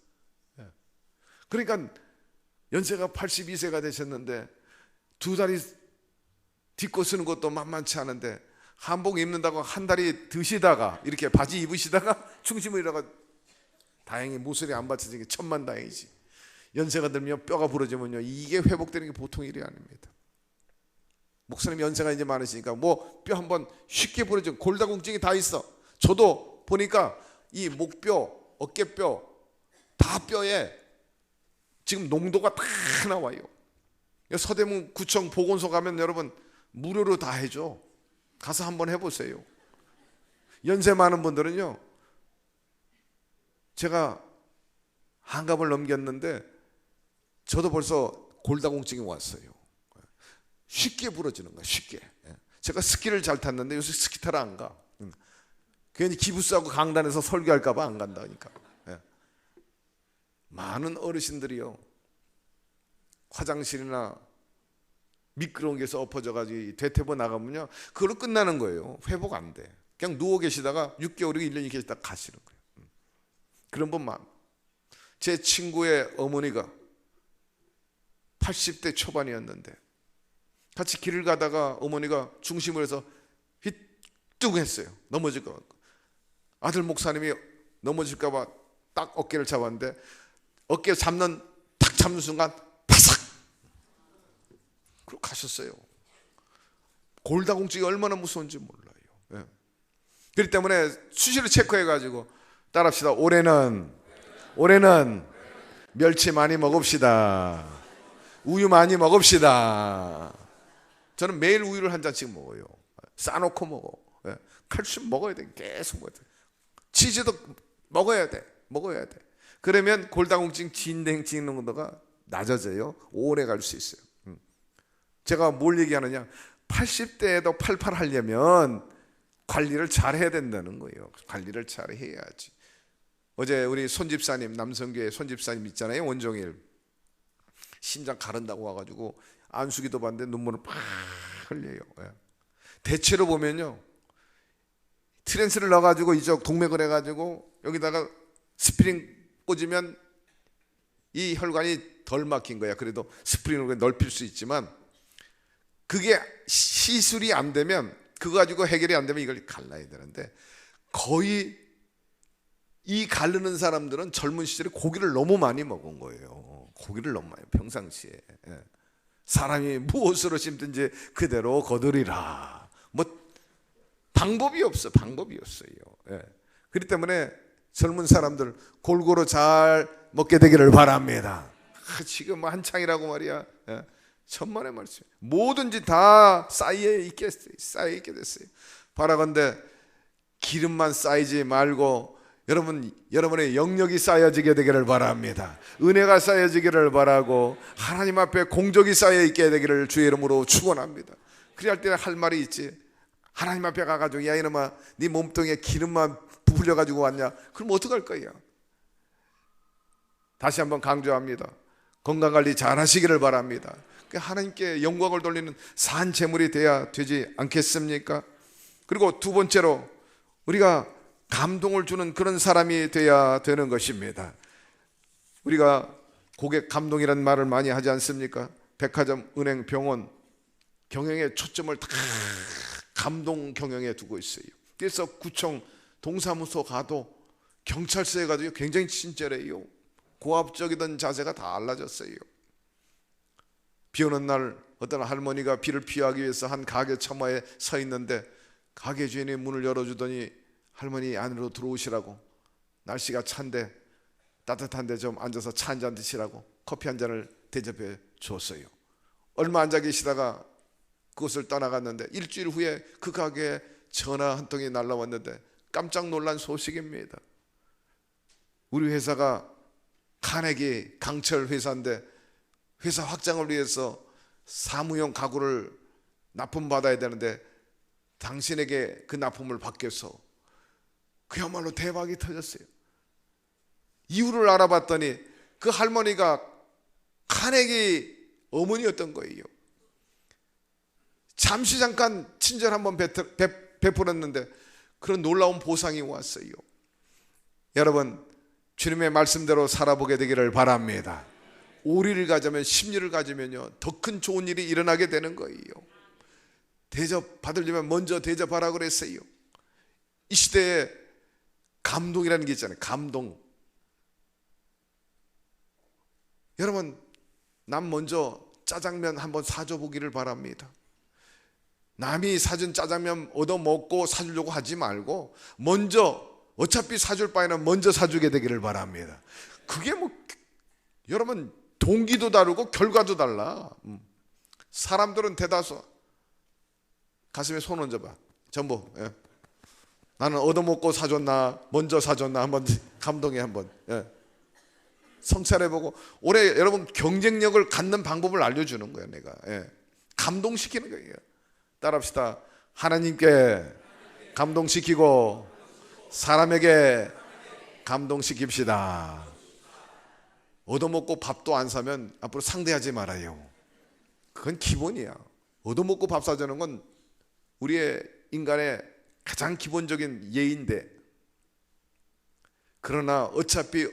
그러니까 연세가 82세가 되셨는데 두 다리 딛고 쓰는 것도 만만치 않은데 한복 입는다고 한 다리 드시다가 이렇게 바지 입으시다가 중심을 잃어가 다행히 모서리 안 받쳐진 게 천만다행이지. 연세가 들면 뼈가 부러지면요 이게 회복되는 게 보통 일이 아닙니다. 목사님 연세가 이제 많으시니까 뭐 뼈 한번 쉽게 부러지고 골다공증이 다 있어. 저도 보니까 이 목뼈, 어깨뼈 다 뼈에 지금 농도가 다 나와요. 서대문 구청 보건소 가면 여러분 무료로 다 해줘. 가서 한번 해보세요. 연세 많은 분들은요, 제가 한갑을 넘겼는데 저도 벌써 골다공증이 왔어요. 쉽게 부러지는 거야, 쉽게. 제가 스키를 잘 탔는데 요새 스키 타러 안 가. 괜히 기부스하고 강단에서 설교할까 봐 안 간다니까. 많은 어르신들이요 화장실이나 미끄러운 데서 엎어져가지고 대퇴보 나가면요 그걸로 끝나는 거예요. 회복 안 돼. 그냥 누워 계시다가 6개월이고 1년이 계시다가 가시는 거예요. 그런 분 많아. 제 친구의 어머니가 80대 초반이었는데 같이 길을 가다가 어머니가 중심을 해서 휘뚱했어요. 넘어질 것 같고 아들 목사님이 넘어질까 봐 딱 어깨를 잡았는데 어깨 탁 잡는 순간 바삭 그러고 가셨어요. 골다공증이 얼마나 무서운지 몰라요. 그렇기 때문에 수시로 체크해가지고 따라합시다. 올해는 멸치 많이 먹읍시다. 우유 많이 먹읍시다. 저는 매일 우유를 한 잔씩 먹어요. 싸놓고 먹어. 칼슘 먹어야 돼. 계속 먹어야 돼. 치즈도 먹어야 돼. 그러면 골다공증 진행 농도가 낮아져요. 오래 갈 수 있어요. 제가 뭘 얘기하느냐, 80대에도 팔팔 하려면 관리를 잘 해야 된다는 거예요. 관리를 잘 해야지. 어제 우리 손집사님, 남성교회 손집사님 있잖아요. 원종일 심장 가른다고 와가지고 안수기도 봤는데 눈물을 팍 흘려요. 대체로 보면요 트랜스를 넣어가지고 이쪽 동맥을 해가지고 여기다가 스프링 꽂으면 이 혈관이 덜 막힌 거야. 그래도 스프링으로 넓힐 수 있지만 그게 시술이 안 되면, 그거 가지고 해결이 안 되면 이걸 갈라야 되는데, 거의 이 가르는 사람들은 젊은 시절에 고기를 너무 많이 먹은 거예요. 고기를 너무 많이, 평상시에. 사람이 무엇으로 심든지 그대로 거두리라. 뭐 방법이 없어요. 그렇기 때문에 젊은 사람들 골고루 잘 먹게 되기를 바랍니다. 지금 한창이라고 말이야. 천만의 말씀. 뭐든지 다 쌓여 있게 됐어요. 바라건대 기름만 쌓이지 말고 여러분의 영역이 쌓여지게 되기를 바랍니다. 은혜가 쌓여지기를 바라고 하나님 앞에 공적이 쌓여 있게 되기를 주의 이름으로 축원합니다. 그래야 할 때는 할 말이 있지. 하나님 앞에 가가지고 야 이놈아 네 몸뚱이에 기름만 부풀려가지고 왔냐? 그럼 어떡할 거야? 다시 한번 강조합니다. 건강관리 잘 하시기를 바랍니다. 하나님께 영광을 돌리는 산 제물이 돼야 되지 않겠습니까? 그리고 두 번째로 우리가 감동을 주는 그런 사람이 돼야 되는 것입니다. 우리가 고객 감동이라는 말을 많이 하지 않습니까? 백화점, 은행, 병원 경영의 초점을 다 감동 경영에 두고 있어요. 그래서 구청, 동사무소 가도 경찰서에 가도 굉장히 친절해요. 고압적이던 자세가 다 달라졌어요. 비 오는 날 어떤 할머니가 비를 피하기 위해서 한 가게 처마에 서 있는데 가게 주인이 문을 열어주더니 할머니 안으로 들어오시라고, 날씨가 찬데 따뜻한데 좀 앉아서 차 한 잔 드시라고 커피 한 잔을 대접해 줬어요. 얼마 앉아 계시다가 그곳을 떠나갔는데 일주일 후에 그 가게에 전화 한 통이 날라왔는데 깜짝 놀란 소식입니다. 우리 회사가 카네기 강철 회사인데 회사 확장을 위해서 사무용 가구를 납품받아야 되는데 당신에게 그 납품을 받겠소. 그야말로 대박이 터졌어요. 이유를 알아봤더니 그 할머니가 카네기 어머니였던 거예요. 잠시 잠깐 친절 한번 베풀었는데 그런 놀라운 보상이 왔어요. 여러분, 주님의 말씀대로 살아보게 되기를 바랍니다. 오리를 가지면, 심리를 가지면요 더 큰 좋은 일이 일어나게 되는 거예요. 대접 받으려면 먼저 대접하라 그랬어요. 이 시대에 감동이라는 게 있잖아요. 감동. 여러분, 남 먼저 짜장면 한번 사줘 보기를 바랍니다. 남이 사준 짜장면 얻어먹고 사주려고 하지 말고 먼저, 어차피 사줄 바에는 먼저 사주게 되기를 바랍니다. 그게 여러분 동기도 다르고 결과도 달라. 사람들은 대다수 가슴에 손 얹어봐. 전부 나는 얻어먹고 사줬나 먼저 사줬나 한번 감동해 한번 성찰해보고. 올해 여러분 경쟁력을 갖는 방법을 알려주는 거예요. 내가 감동시키는 거예요. 따라합시다. 하나님께 감동시키고 사람에게 감동시킵시다. 얻어먹고 밥도 안 사면 앞으로 상대하지 말아요. 그건 기본이야. 얻어먹고 밥 사주는 건 우리의 인간의 가장 기본적인 예인데, 그러나 어차피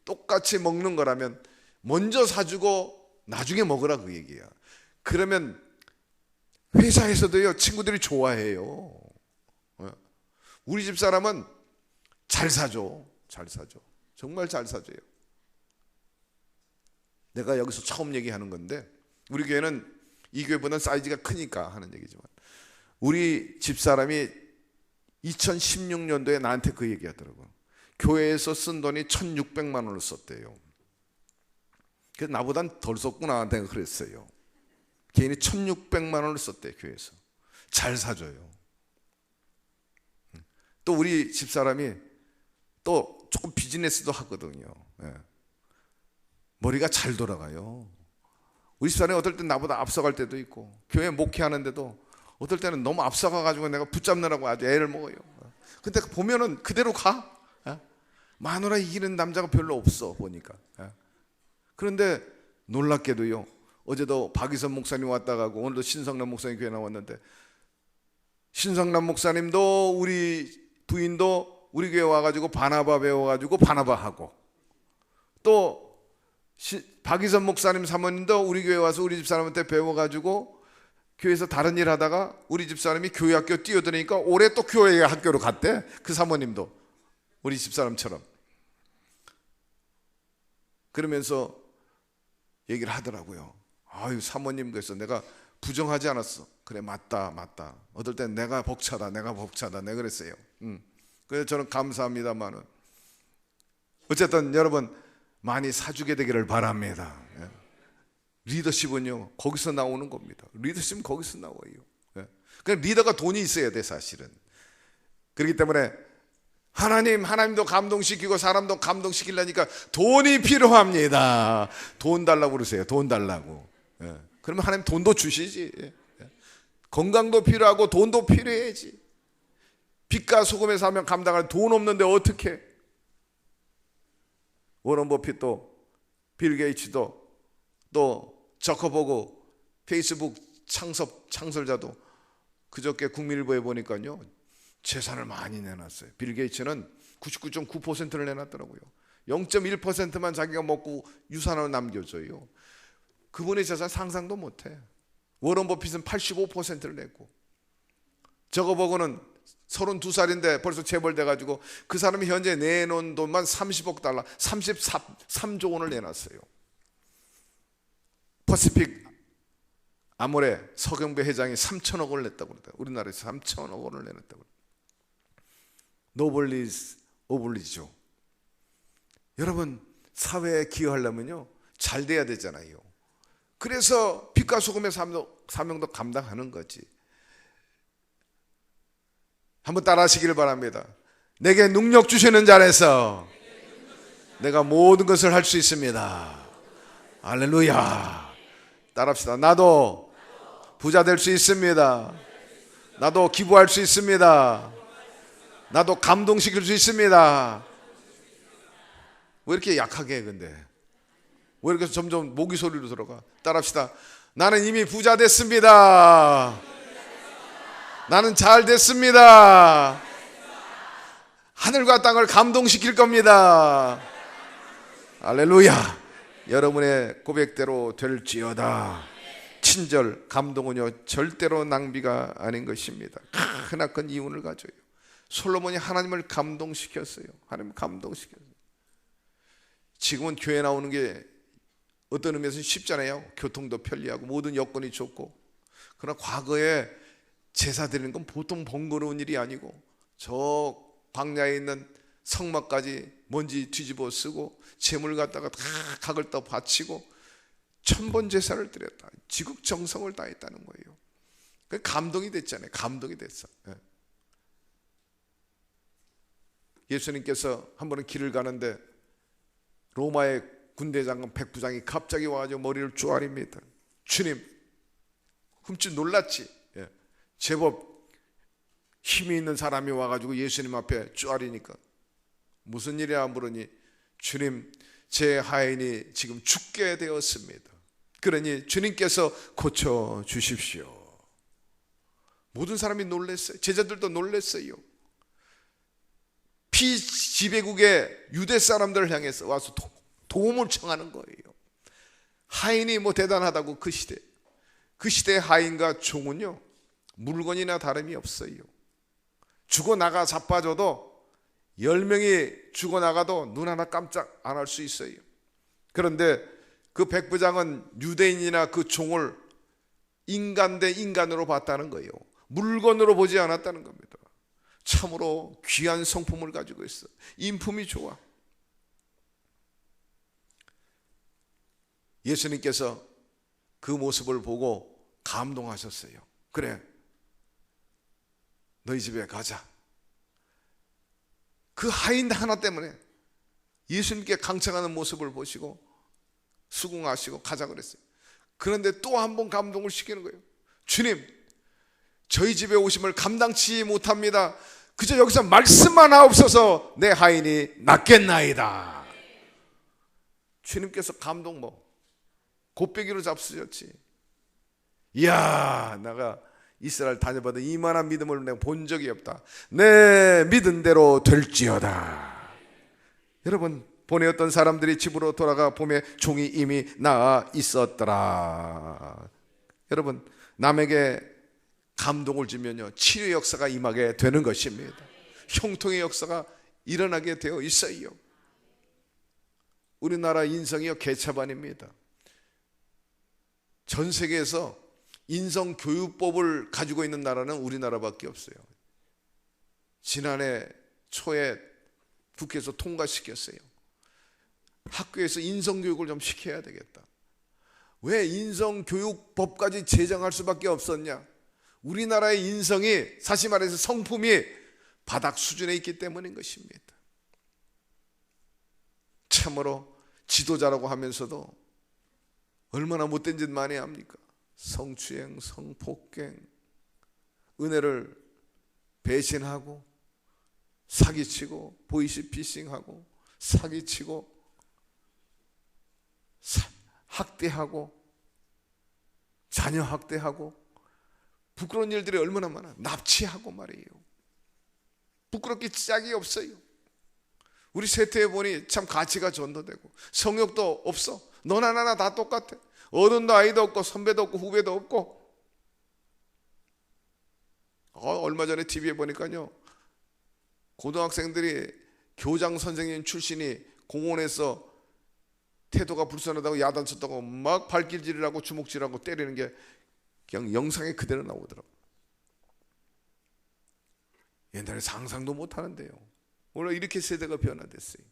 똑같이 먹는 거라면 먼저 사주고 나중에 먹으라 그 얘기야. 그러면 회사에서도요 친구들이 좋아해요. 우리 집 사람은 잘 사줘. 잘 사줘. 정말 잘 사줘요. 내가 여기서 처음 얘기하는 건데, 우리 교회는 이 교회보다는 사이즈가 크니까 하는 얘기지만, 우리 집사람이 2016년도에 나한테 그 얘기 하더라고요. 교회에서 쓴 돈이 1,600만 원을 썼대요. 그래서 나보단 덜 썼구나 내가 그랬어요. 개인이 1,600만 원을 썼대요. 교회에서. 잘 사줘요. 또 우리 집사람이 또 조금 비즈니스도 하거든요. 머리가 잘 돌아가요. 우리 집사람이 어떨 땐 나보다 앞서갈 때도 있고, 교회 목회하는데도 어떨 때는 너무 앞서가가지고 내가 붙잡느라고 아주 애를 먹어요. 근데 보면은 그대로 가. 마누라 이기는 남자가 별로 없어 보니까. 그런데 놀랍게도요, 어제도 박이선 목사님 왔다 가고 오늘도 신성남 목사님 교회 나왔는데, 신성남 목사님도 우리 부인도 우리 교회 와가지고 바나바 배워가지고 바나바 하고, 또 박이선 목사님 사모님도 우리 교회 와서 우리 집사람한테 배워가지고 교회에서 다른 일 하다가 우리 집사람이 교회 학교 뛰어드니까 올해 또 교회 학교로 갔대. 그 사모님도 우리 집사람처럼. 그러면서 얘기를 하더라고요. 아유 사모님, 그래서 내가 부정하지 않았어. 그래 맞다. 어떨 땐 내가 벅차다 내가 그랬어요. 그래서 저는 감사합니다만은, 어쨌든 여러분 많이 사주게 되기를 바랍니다. 리더십은요 거기서 나오는 겁니다. 리더십은 거기서 나와요. 그러니까 리더가 돈이 있어야 돼 사실은. 그렇기 때문에 하나님도 감동시키고 사람도 감동시키려니까 돈이 필요합니다. 돈 달라고 그러세요. 돈 달라고. 예. 그러면 하나님 돈도 주시지. 예. 건강도 필요하고 돈도 필요해야지. 빛과 소금에 사면 감당할 돈 없는데 어떻게? 워런 버핏도 빌 게이츠도 또 저커버그 페이스북 창설자도 그저께 국민일보에 보니까요, 재산을 많이 내놨어요. 빌 게이츠는 99.9%를 내놨더라고요. 0.1%만 자기가 먹고 유산으로 남겨줘요. 그분의 재산 상상도 못해. 워런 버핏은 85%를 냈고, 저거버그는 32살인데 벌써 재벌돼가지고 그 사람이 현재 내놓은 돈만 30억 달러, 33조 원을 내놨어요. 퍼시픽 아모레 서경배 회장이 3천억 원을 냈다고 그러다. 우리나라에서 3천억 원을 내놨다고. 노블리즈 오블리죠. 여러분, 사회에 기여하려면요 잘 돼야 되잖아요. 그래서 빛과 소금의 사명도 감당하는 거지. 한번 따라 하시기를 바랍니다. 내게 능력 주시는 자에서 내가 모든 것을 할 수 있습니다. 할렐루야. 따라합시다. 나도 부자 될 수 있습니다. 나도 기부할 수 있습니다. 나도 감동시킬 수 있습니다. 왜 이렇게 약하게 해 근데? 왜 이렇게 점점 모기 소리로 들어가? 따라합시다. 나는 이미 부자 됐습니다. 나는 잘 됐습니다. 하늘과 땅을 감동시킬 겁니다. 할렐루야. 여러분의 고백대로 될지어다. 친절, 감동은요 절대로 낭비가 아닌 것입니다. 크나큰 이윤을 가져요. 솔로몬이 하나님을 감동시켰어요. 하나님 감동시켰어요. 지금은 교회 나오는 게 어떤 의미에서는 쉽잖아요. 교통도 편리하고 모든 여건이 좋고. 그러나 과거에 제사 드리는 건 보통 번거로운 일이 아니고, 저 광야에 있는 성막까지 먼지 뒤집어 쓰고 재물 갖다가 다 각을 떠 바치고 천번 제사를 드렸다. 지극정성을 다했다는 거예요. 감동이 됐잖아요. 감동이 됐어. 예수님께서 한 번은 길을 가는데 로마의 군대 장관 백부장이 갑자기 와가지고 머리를 쪼아립니다. 주님, 흠칫 놀랐지. 제법 힘이 있는 사람이 와가지고 예수님 앞에 쪼아리니까 무슨 일이야 물으니, 주님, 제 하인이 지금 죽게 되었습니다. 그러니 주님께서 고쳐주십시오. 모든 사람이 놀랐어요. 제자들도 놀랐어요. 피지배국의 유대 사람들을 향해서 와서 도움을 청하는 거예요. 하인이 뭐 대단하다고. 그 시대의 하인과 종은요 물건이나 다름이 없어요. 죽어나가 자빠져도 10명이 죽어나가도 눈 하나 깜짝 안 할 수 있어요. 그런데 그 백부장은 유대인이나 그 종을 인간 대 인간으로 봤다는 거예요. 물건으로 보지 않았다는 겁니다. 참으로 귀한 성품을 가지고 있어. 인품이 좋아. 예수님께서 그 모습을 보고 감동하셨어요. 그래, 너희 집에 가자. 그 하인 하나 때문에 예수님께 강청하는 모습을 보시고 수긍하시고 가자 그랬어요. 그런데 또 한 번 감동을 시키는 거예요. 주님, 저희 집에 오심을 감당치 못합니다. 그저 여기서 말씀만 하옵소서 내 하인이 낫겠나이다. 주님께서 감동 곱빼기로 잡수셨지. 이야, 내가 이스라엘 다녀봐도 이만한 믿음을 내가 본 적이 없다. 내 믿은 대로 될지어다. 여러분, 보내었던 사람들이 집으로 돌아가 보면 종이 이미 나아 있었더라. 여러분, 남에게 감동을 주면요 치유의 역사가 임하게 되는 것입니다. 형통의 역사가 일어나게 되어 있어요. 우리나라 인성이요 개차반입니다. 전 세계에서 인성교육법을 가지고 있는 나라는 우리나라밖에 없어요. 지난해 초에 국회에서 통과시켰어요. 학교에서 인성교육을 좀 시켜야 되겠다. 왜 인성교육법까지 제정할 수밖에 없었냐? 우리나라의 인성이, 사실 말해서 성품이 바닥 수준에 있기 때문인 것입니다. 참으로 지도자라고 하면서도 얼마나 못된 짓 많이 합니까? 성추행, 성폭행, 은혜를 배신하고 사기치고 보이스피싱하고 사기치고 학대하고 자녀 학대하고 부끄러운 일들이 얼마나 많아. 납치하고 말이에요. 부끄럽게 짝이 없어요. 우리 세태에 보니 참 가치가 전도되고 성욕도 없어. 너나 나나 다 똑같아. 어른도 아이도 없고 선배도 없고 후배도 없고. 얼마 전에 TV에 보니까요, 고등학생들이 교장 선생님 출신이 공원에서 태도가 불편하다고 야단쳤다고 막 발길질하고 주먹질하고 때리는 게 그냥 영상에 그대로 나오더라고요. 옛날에 상상도 못하는데요, 오늘 이렇게 세대가 변화됐어요.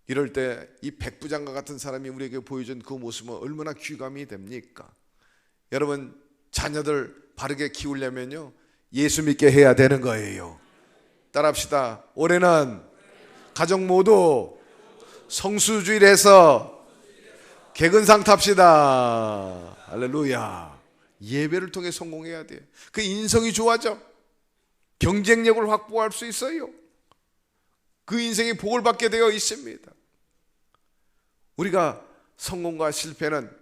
이럴 때 이 백부장과 같은 사람이 우리에게 보여준 그 모습은 얼마나 귀감이 됩니까? 여러분, 자녀들 바르게 키우려면요, 예수 믿게 해야 되는 거예요. 따라합시다. 올해는 가족 모두 성수주일에서 개근상 탑시다. 할렐루야. 예배를 통해 성공해야 돼요. 그 인성이 좋아져. 경쟁력을 확보할 수 있어요. 그 인생이 복을 받게 되어 있습니다. 우리가 성공과 실패는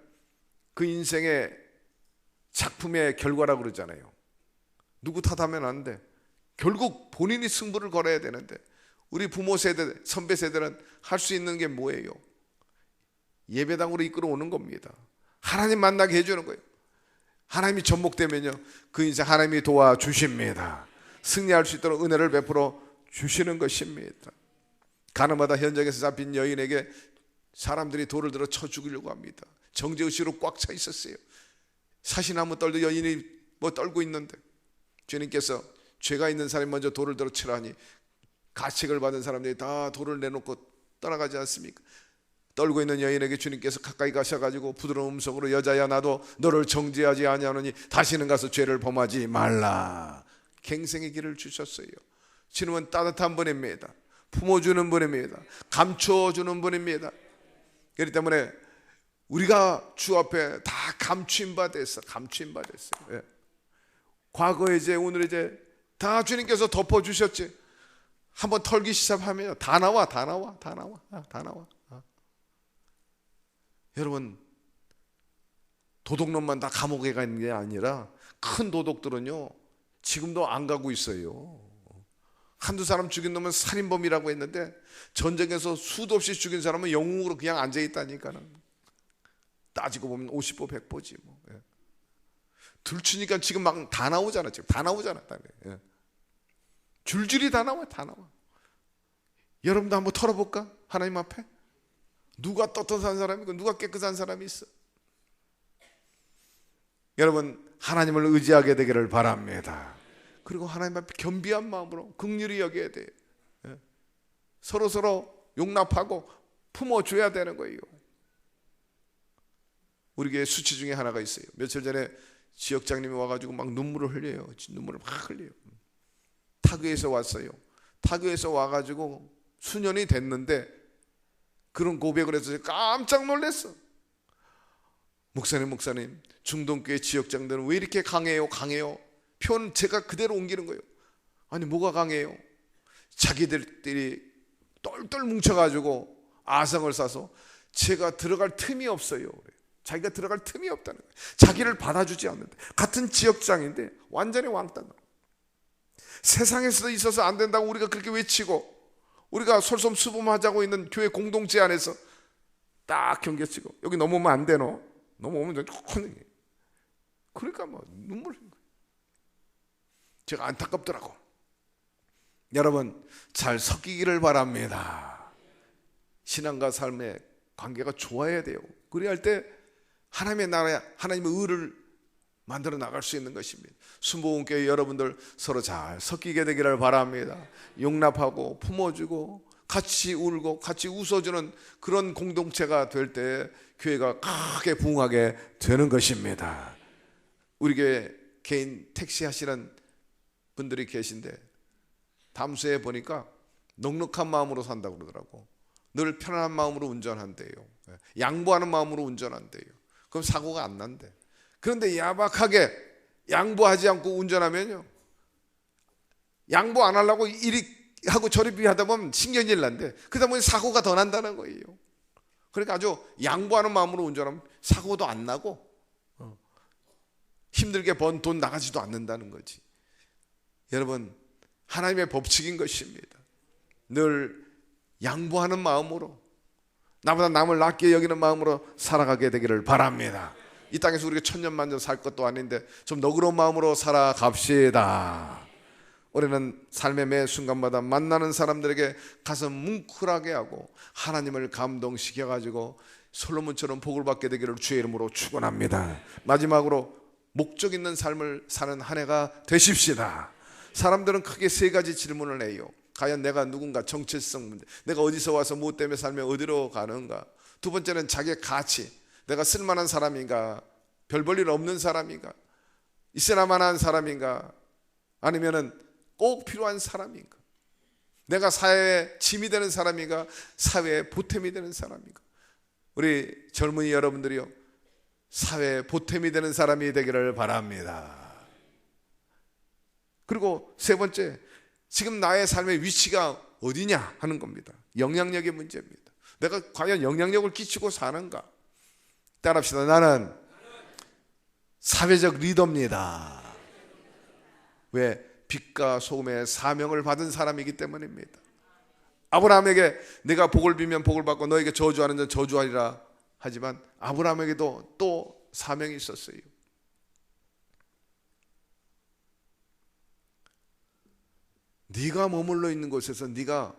그 인생의 작품의 결과라고 그러잖아요. 누구 탓하면 안 돼. 결국 본인이 승부를 걸어야 되는데, 우리 부모 세대, 선배 세대는 할 수 있는 게 뭐예요? 예배당으로 이끌어 오는 겁니다. 하나님 만나게 해주는 거예요. 하나님이 접목되면요, 그 인생 하나님이 도와주십니다. 승리할 수 있도록 은혜를 베풀어 주시는 것입니다. 가나마다 현장에서 잡힌 여인에게 사람들이 돌을 들어 쳐 죽이려고 합니다. 정죄의식으로 꽉 차 있었어요. 사시나무 떨도 여인이 떨고 있는데 주님께서 죄가 있는 사람이 먼저 돌을 들어 치라니 가책을 받은 사람들이 다 돌을 내놓고 떠나가지 않습니까? 떨고 있는 여인에게 주님께서 가까이 가셔가지고 부드러운 음성으로, 여자야, 나도 너를 정죄하지 아니하노니 다시는 가서 죄를 범하지 말라. 갱생의 길을 주셨어요. 주님은 따뜻한 분입니다. 품어주는 분입니다. 감춰주는 분입니다. 그렇기 때문에 우리가 주 앞에 다 감추임바 됐어. 감추임바 됐어요. 예. 과거에 이제 오늘 이제 다 주님께서 덮어주셨지. 한번 털기 시작하면 다 나와. 여러분, 도둑놈만 다 감옥에 가 있는 게 아니라 큰 도둑들은요, 지금도 안 가고 있어요. 한두 사람 죽인 놈은 살인범이라고 했는데 전쟁에서 수도 없이 죽인 사람은 영웅으로 그냥 앉아있다니까는. 따지고 보면 50보 100보지 뭐. 예. 들추니까 지금 막 다 나오잖아. 지금 다 나오잖아. 예. 줄줄이 다 나와. 여러분도 한번 털어볼까? 하나님 앞에 누가 떳떳한 사람이고 누가 깨끗한 사람이 있어? 여러분, 하나님을 의지하게 되기를 바랍니다. 그리고 하나님 앞에 겸비한 마음으로 긍휼히 여겨야 돼요. 예. 서로 용납하고 품어줘야 되는 거예요. 우리 교회 수치 중에 하나가 있어요. 며칠 전에 지역장님이 와가지고 막 눈물을 흘려요. 눈물을 막 흘려요. 타교에서 왔어요. 타교에서 와가지고 수년이 됐는데 그런 고백을 해서 깜짝 놀랐어. 목사님, 중동교회 지역장들은 왜 이렇게 강해요? 표현 제가 그대로 옮기는 거예요. 아니, 뭐가 강해요? 자기들끼리 똘똘 뭉쳐가지고 아성을 싸서 제가 들어갈 틈이 없어요. 자기가 들어갈 틈이 없다는 거예요. 자기를 받아주지 않는데, 같은 지역장인데 완전히 왕따. 세상에서 있어서 안 된다고 우리가 그렇게 외치고, 우리가 솔선수범하자고 있는 교회 공동체 안에서 딱 경계치고, 여기 넘어오면 안 돼, 너 넘어오면 그러니까 뭐 눈물 흘린 거예요. 제가 안타깝더라고. 여러분, 잘 섞이기를 바랍니다. 신앙과 삶의 관계가 좋아야 돼요. 그래야 할 때 하나님의 나라, 하나님의 의를 만들어 나갈 수 있는 것입니다. 순복음교회 여러분들 서로 잘 섞이게 되기를 바랍니다. 용납하고 품어주고 같이 울고 같이 웃어주는 그런 공동체가 될 때 교회가 크게 부흥하게 되는 것입니다. 우리 교회 개인 택시 하시는 분들이 계신데 담수에 보니까 넉넉한 마음으로 산다고 그러더라고. 늘 편안한 마음으로 운전한대요. 양보하는 마음으로 운전한대요. 그럼 사고가 안 난대. 그런데 야박하게 양보하지 않고 운전하면요, 양보 안 하려고 이리 하고 저리 하다 보면 신경질 난대. 그러다 보니 사고가 더 난다는 거예요. 그러니까 아주 양보하는 마음으로 운전하면 사고도 안 나고 힘들게 번 돈 나가지도 않는다는 거지. 여러분, 하나님의 법칙인 것입니다. 늘 양보하는 마음으로, 나보다 남을 낫게 여기는 마음으로 살아가게 되기를 바랍니다. 이 땅에서 우리가 천년만년 살 것도 아닌데 좀 너그러운 마음으로 살아갑시다. 우리는 삶의 매 순간마다 만나는 사람들에게 가슴 뭉클하게 하고 하나님을 감동시켜가지고 솔로몬처럼 복을 받게 되기를 주의 이름으로 축원합니다. 마지막으로 목적 있는 삶을 사는 한 해가 되십시다. 사람들은 크게 세 가지 질문을 해요. 과연 내가 누군가, 정체성 문제, 내가 어디서 와서 무엇 때문에 살며 어디로 가는가. 두 번째는 자기의 가치, 내가 쓸만한 사람인가, 별 볼 일 없는 사람인가, 있어야만한 사람인가, 아니면은 꼭 필요한 사람인가, 내가 사회에 짐이 되는 사람인가, 사회에 보탬이 되는 사람인가. 우리 젊은이 여러분들이요, 사회에 보탬이 되는 사람이 되기를 바랍니다. 그리고 세 번째, 지금 나의 삶의 위치가 어디냐 하는 겁니다. 영향력의 문제입니다. 내가 과연 영향력을 끼치고 사는가. 따라합시다. 나는 사회적 리더입니다. 왜? 빛과 소금의 사명을 받은 사람이기 때문입니다. 아브라함에게 내가 복을 빌면 복을 받고 너에게 저주하는 자는 저주하리라 하지만 아브라함에게도 또 사명이 있었어요. 네가 머물러 있는 곳에서 네가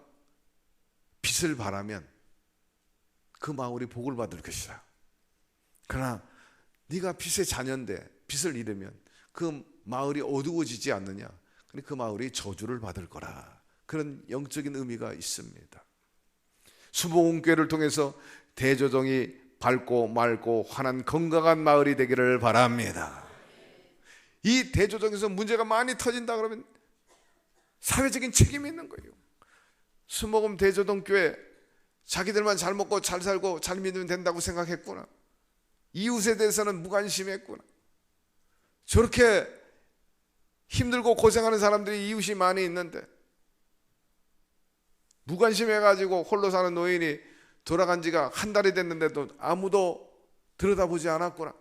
빛을 발하면 그 마을이 복을 받을 것이다. 그러나 네가 빛의 자녀인데 빛을 잃으면 그 마을이 어두워지지 않느냐, 그 마을이 저주를 받을 거라. 그런 영적인 의미가 있습니다. 수봉교회를 통해서 대조정이 밝고 맑고 환한 건강한 마을이 되기를 바랍니다. 이 대조정에서 문제가 많이 터진다 그러면 사회적인 책임이 있는 거예요. 수목음 대조동교회 자기들만 잘 먹고 잘 살고 잘 믿으면 된다고 생각했구나. 이웃에 대해서는 무관심했구나. 저렇게 힘들고 고생하는 사람들이 이웃이 많이 있는데 무관심해가지고 홀로 사는 노인이 돌아간 지가 한 달이 됐는데도 아무도 들여다보지 않았구나.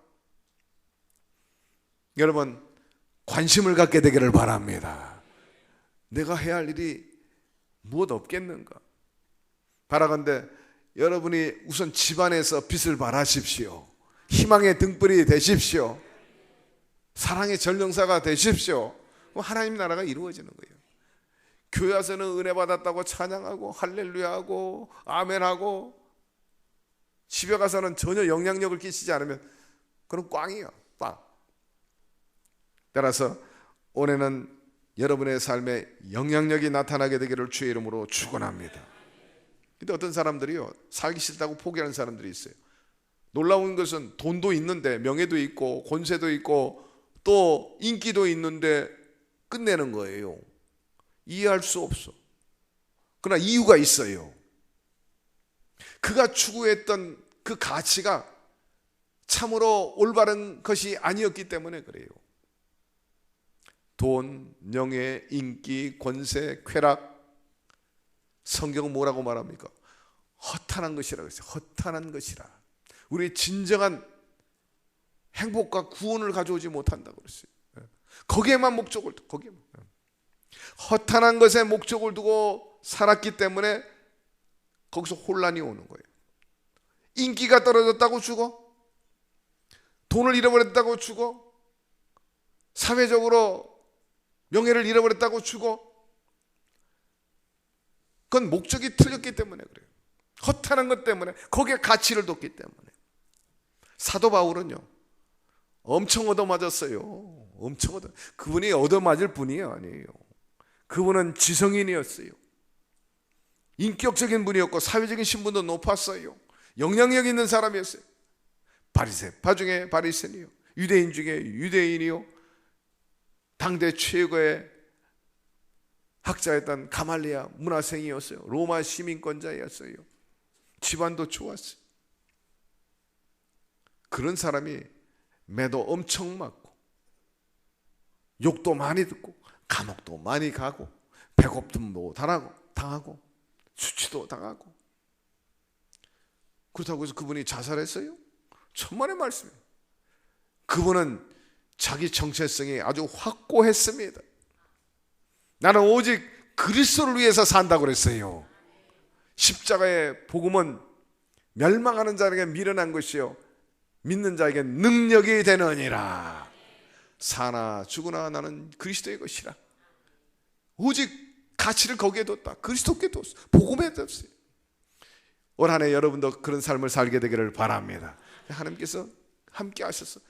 여러분, 관심을 갖게 되기를 바랍니다. 내가 해야 할 일이 무엇 없겠는가. 바라건대 여러분이 우선 집안에서 빛을 발하십시오. 희망의 등불이 되십시오. 사랑의 전령사가 되십시오. 하나님 나라가 이루어지는 거예요. 교회 와서는 은혜 받았다고 찬양하고 할렐루야하고 아멘하고 집에 가서는 전혀 영향력을 끼치지 않으면 그건 꽝이에요. 꽝. 따라서 올해는 여러분의 삶에 영향력이 나타나게 되기를 주의 이름으로 축원합니다. 근데 어떤 사람들이요, 살기 싫다고 포기하는 사람들이 있어요. 놀라운 것은 돈도 있는데, 명예도 있고 권세도 있고 또 인기도 있는데 끝내는 거예요. 이해할 수 없어. 그러나 이유가 있어요. 그가 추구했던 그 가치가 참으로 올바른 것이 아니었기 때문에 그래요. 돈, 명예, 인기, 권세, 쾌락, 성경은 뭐라고 말합니까? 허탄한 것이라고 했어요. 허탄한 것이라. 우리의 진정한 행복과 구원을 가져오지 못한다고 그랬어요. 거기에만 목적을 두고, 거기에만. 허탄한 것에 목적을 두고 살았기 때문에 거기서 혼란이 오는 거예요. 인기가 떨어졌다고 죽어? 돈을 잃어버렸다고 죽어? 사회적으로 명예를 잃어버렸다고 죽어? 그건 목적이 틀렸기 때문에 그래요. 허탄한 것 때문에, 거기에 가치를 뒀기 때문에. 사도 바울은요, 엄청 얻어맞았어요. 엄청 그분이 얻어맞을 분이 아니에요. 그분은 지성인이었어요. 인격적인 분이었고 사회적인 신분도 높았어요. 영향력 있는 사람이었어요. 바리새파 중에 바리새인이요, 유대인 중에 유대인이요, 당대 최고의 학자였던 가말리아 문화생이었어요. 로마 시민권자였어요. 집안도 좋았어요. 그런 사람이 매도 엄청 맞고 욕도 많이 듣고 감옥도 많이 가고 배고픔도 당하고 수치도 당하고, 그렇다고 해서 그분이 자살했어요? 천만의 말씀이에요. 그분은 자기 정체성이 아주 확고했습니다. 나는 오직 그리스도를 위해서 산다고 그랬어요. 십자가의 복음은 멸망하는 자에게 미련한 것이요 믿는 자에게 능력이 되느니라. 사나 죽으나 나는 그리스도의 것이라. 오직 가치를 거기에 뒀다. 그리스도께 뒀어. 복음에 뒀어요. 올 한 해 여러분도 그런 삶을 살게 되기를 바랍니다. 하나님께서 함께 하셔서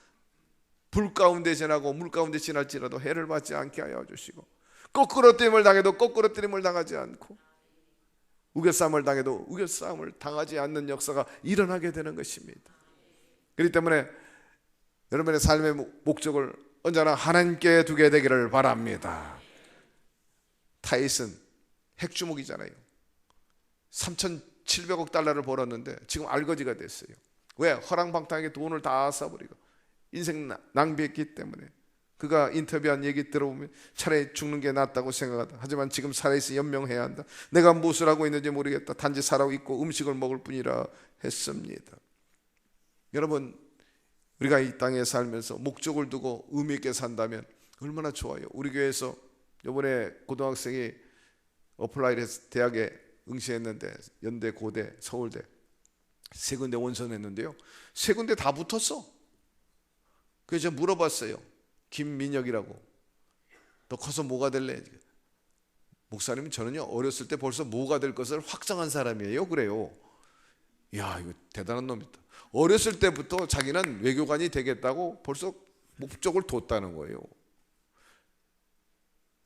불 가운데 지나고 물 가운데 지날지라도 해를 받지 않게 하여 주시고, 거꾸로 뜨임을 당해도 거꾸로 뜨임을 당하지 않고, 우겨싸움을 당해도 우겨싸움을 당하지 않는 역사가 일어나게 되는 것입니다. 그렇기 때문에 여러분의 삶의 목적을 언제나 하나님께 두게 되기를 바랍니다. 타이슨 핵주목이잖아요. 3,700억 달러를 벌었는데 지금 알거지가 됐어요. 왜? 허랑방탕하게 돈을 다 써버리고 인생 낭비했기 때문에. 그가 인터뷰한 얘기 들어보면 차라리 죽는 게 낫다고 생각하다. 하지만 지금 살아있어 연명해야 한다. 내가 무엇을 하고 있는지 모르겠다. 단지 살아고 있고 음식을 먹을 뿐이라 했습니다. 여러분, 우리가 이 땅에 살면서 목적을 두고 의미 있게 산다면 얼마나 좋아요. 우리 교회에서 이번에 고등학생이 어플라이해서 대학에 응시했는데 연대, 고대, 서울대 세 군데 원서냈는데요, 세 군데 다 붙었어. 그래서 제가 물어봤어요. 김민혁이라고. 너 커서 뭐가 될래? 목사님은 저는요 어렸을 때 벌써 뭐가 될 것을 확정한 사람이에요. 그래요. 야, 이거 대단한 놈이다. 어렸을 때부터 자기는 외교관이 되겠다고 벌써 목적을 뒀다는 거예요.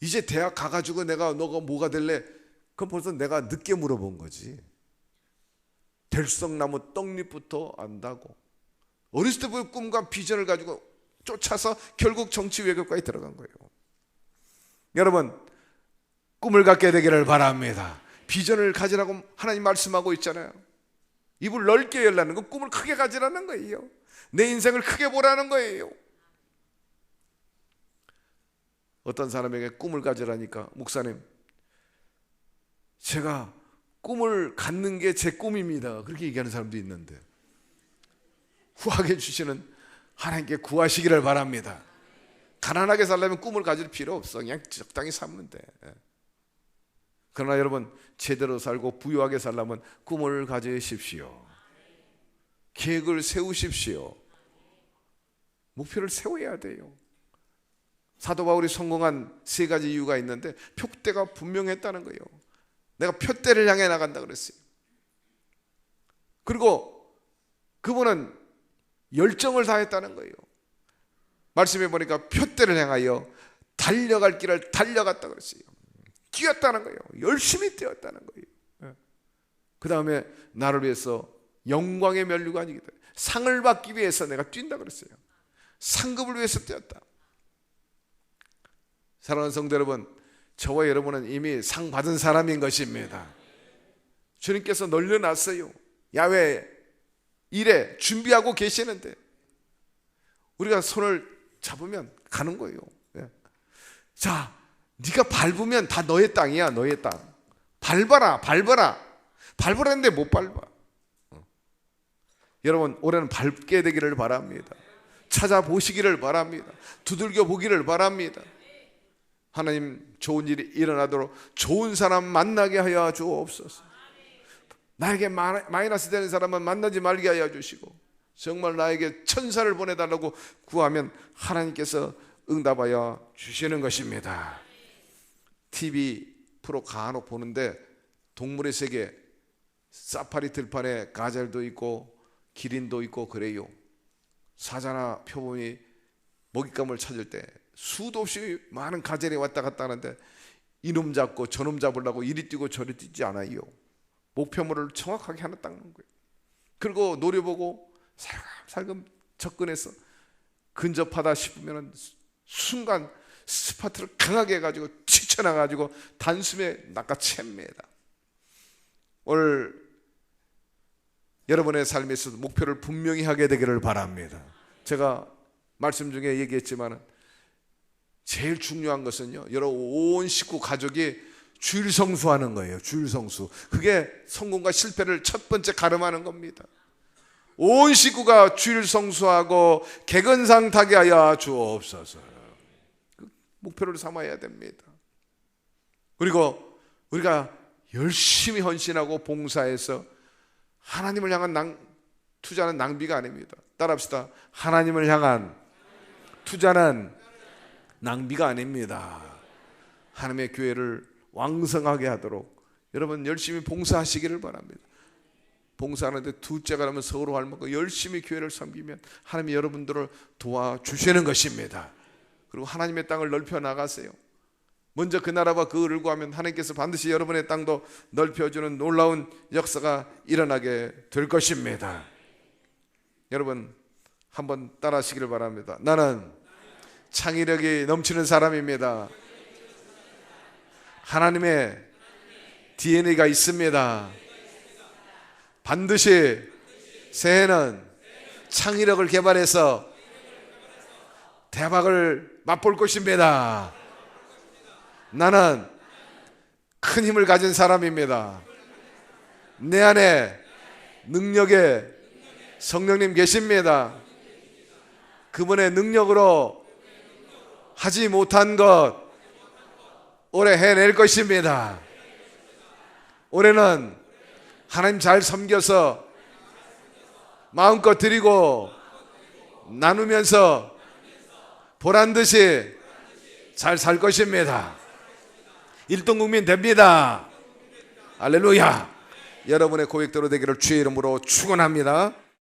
이제 대학 가가지고 너가 뭐가 될래? 그럼 벌써 내가 늦게 물어본 거지. 들썩나무 떡잎부터 안다고. 어렸을 때부터 꿈과 비전을 가지고 쫓아서 결국 정치 외교과에 들어간 거예요. 여러분, 꿈을 갖게 되기를 바랍니다. 비전을 가지라고 하나님 말씀하고 있잖아요. 입을 넓게 열라는 건 꿈을 크게 가지라는 거예요. 내 인생을 크게 보라는 거예요. 어떤 사람에게 꿈을 가지라니까, 목사님, 제가 꿈을 갖는 게 제 꿈입니다, 그렇게 얘기하는 사람도 있는데, 후하게 주시는 하나님께 구하시기를 바랍니다. 가난하게 살려면 꿈을 가질 필요 없어. 그냥 적당히 살면 돼. 그러나 여러분, 제대로 살고 부유하게 살려면 꿈을 가지십시오. 계획을 세우십시오. 목표를 세워야 돼요. 사도 바울이 성공한 세 가지 이유가 있는데 표대가 분명했다는 거예요. 내가 표대를 향해 나간다 그랬어요. 그리고 그분은 열정을 다했다는 거예요. 말씀해 보니까 표대를 향하여 달려갈 길을 달려갔다 그랬어요. 뛰었다는 거예요. 열심히 뛰었다는 거예요. 그 다음에 나를 위해서 영광의 면류관이기 때문에 상을 받기 위해서 내가 뛴다 그랬어요. 상급을 위해서 뛰었다. 사랑하는 성도 여러분, 저와 여러분은 이미 상 받은 사람인 것입니다. 주님께서 널려놨어요. 야외 일에 준비하고 계시는데 우리가 손을 잡으면 가는 거예요. 자, 네가 밟으면 다 너의 땅이야. 너의 땅. 밟아라. 밟으라는데 못 밟아. 여러분, 올해는 밟게 되기를 바랍니다. 찾아보시기를 바랍니다. 두들겨 보기를 바랍니다. 하나님, 좋은 일이 일어나도록 좋은 사람 만나게 하여 주옵소서. 나에게 마이너스 되는 사람은 만나지 말게 하여 주시고, 정말 나에게 천사를 보내달라고 구하면 하나님께서 응답하여 주시는 것입니다. TV 프로 간혹 보는데 동물의 세계, 사파리 들판에 가젤도 있고 기린도 있고 그래요. 사자나 표범이 먹잇감을 찾을 때 수도 없이 많은 가젤이 왔다 갔다 하는데 이놈 잡고 저놈 잡으려고 이리 뛰고 저리 뛰지 않아요. 목표물을 정확하게 하나 닦는 거예요. 그리고 노려보고 살금 접근해서 근접하다 싶으면 순간 스파트를 강하게 해가지고 치쳐나가지고 단숨에 낚아챕니다. 오늘 여러분의 삶에 있어서 목표를 분명히 하게 되기를 바랍니다. 제가 말씀 중에 얘기했지만 제일 중요한 것은요, 여러분 온 식구 가족이 주일 성수하는 거예요. 주일 성수. 그게 성공과 실패를 첫 번째 가름하는 겁니다. 온 식구가 주일 성수하고 객언상 타게 하여 주옵소서. 그 목표를 삼아야 됩니다. 그리고 우리가 열심히 헌신하고 봉사해서 하나님을 향한 투자는 낭비가 아닙니다. 따라합시다. 하나님을 향한 투자는 낭비가 아닙니다. 하나님의 교회를 왕성하게 하도록 여러분 열심히 봉사하시기를 바랍니다. 봉사하는데 둘째가 라면 서로 할 만큼 열심히 교회를 섬기면 하나님이 여러분들을 도와주시는 것입니다. 그리고 하나님의 땅을 넓혀 나가세요. 먼저 그 나라와 그 의를 구하면 하나님께서 반드시 여러분의 땅도 넓혀주는 놀라운 역사가 일어나게 될 것입니다. 여러분 한번 따라 하시기를 바랍니다. 나는 창의력이 넘치는 사람입니다. 하나님의 DNA가 있습니다. 반드시 새해는 창의력을 개발해서 대박을 맛볼 것입니다. 나는 큰 힘을 가진 사람입니다. 내 안에 능력의 성령님 계십니다. 그분의 능력으로 하지 못한 것 올해 해낼 것입니다. 올해는 하나님 잘 섬겨서 마음껏 드리고 나누면서 보란듯이 잘 살 것입니다. 1등 국민 됩니다. 할렐루야. 여러분의 고백대로 되기를 주의 이름으로 축원합니다.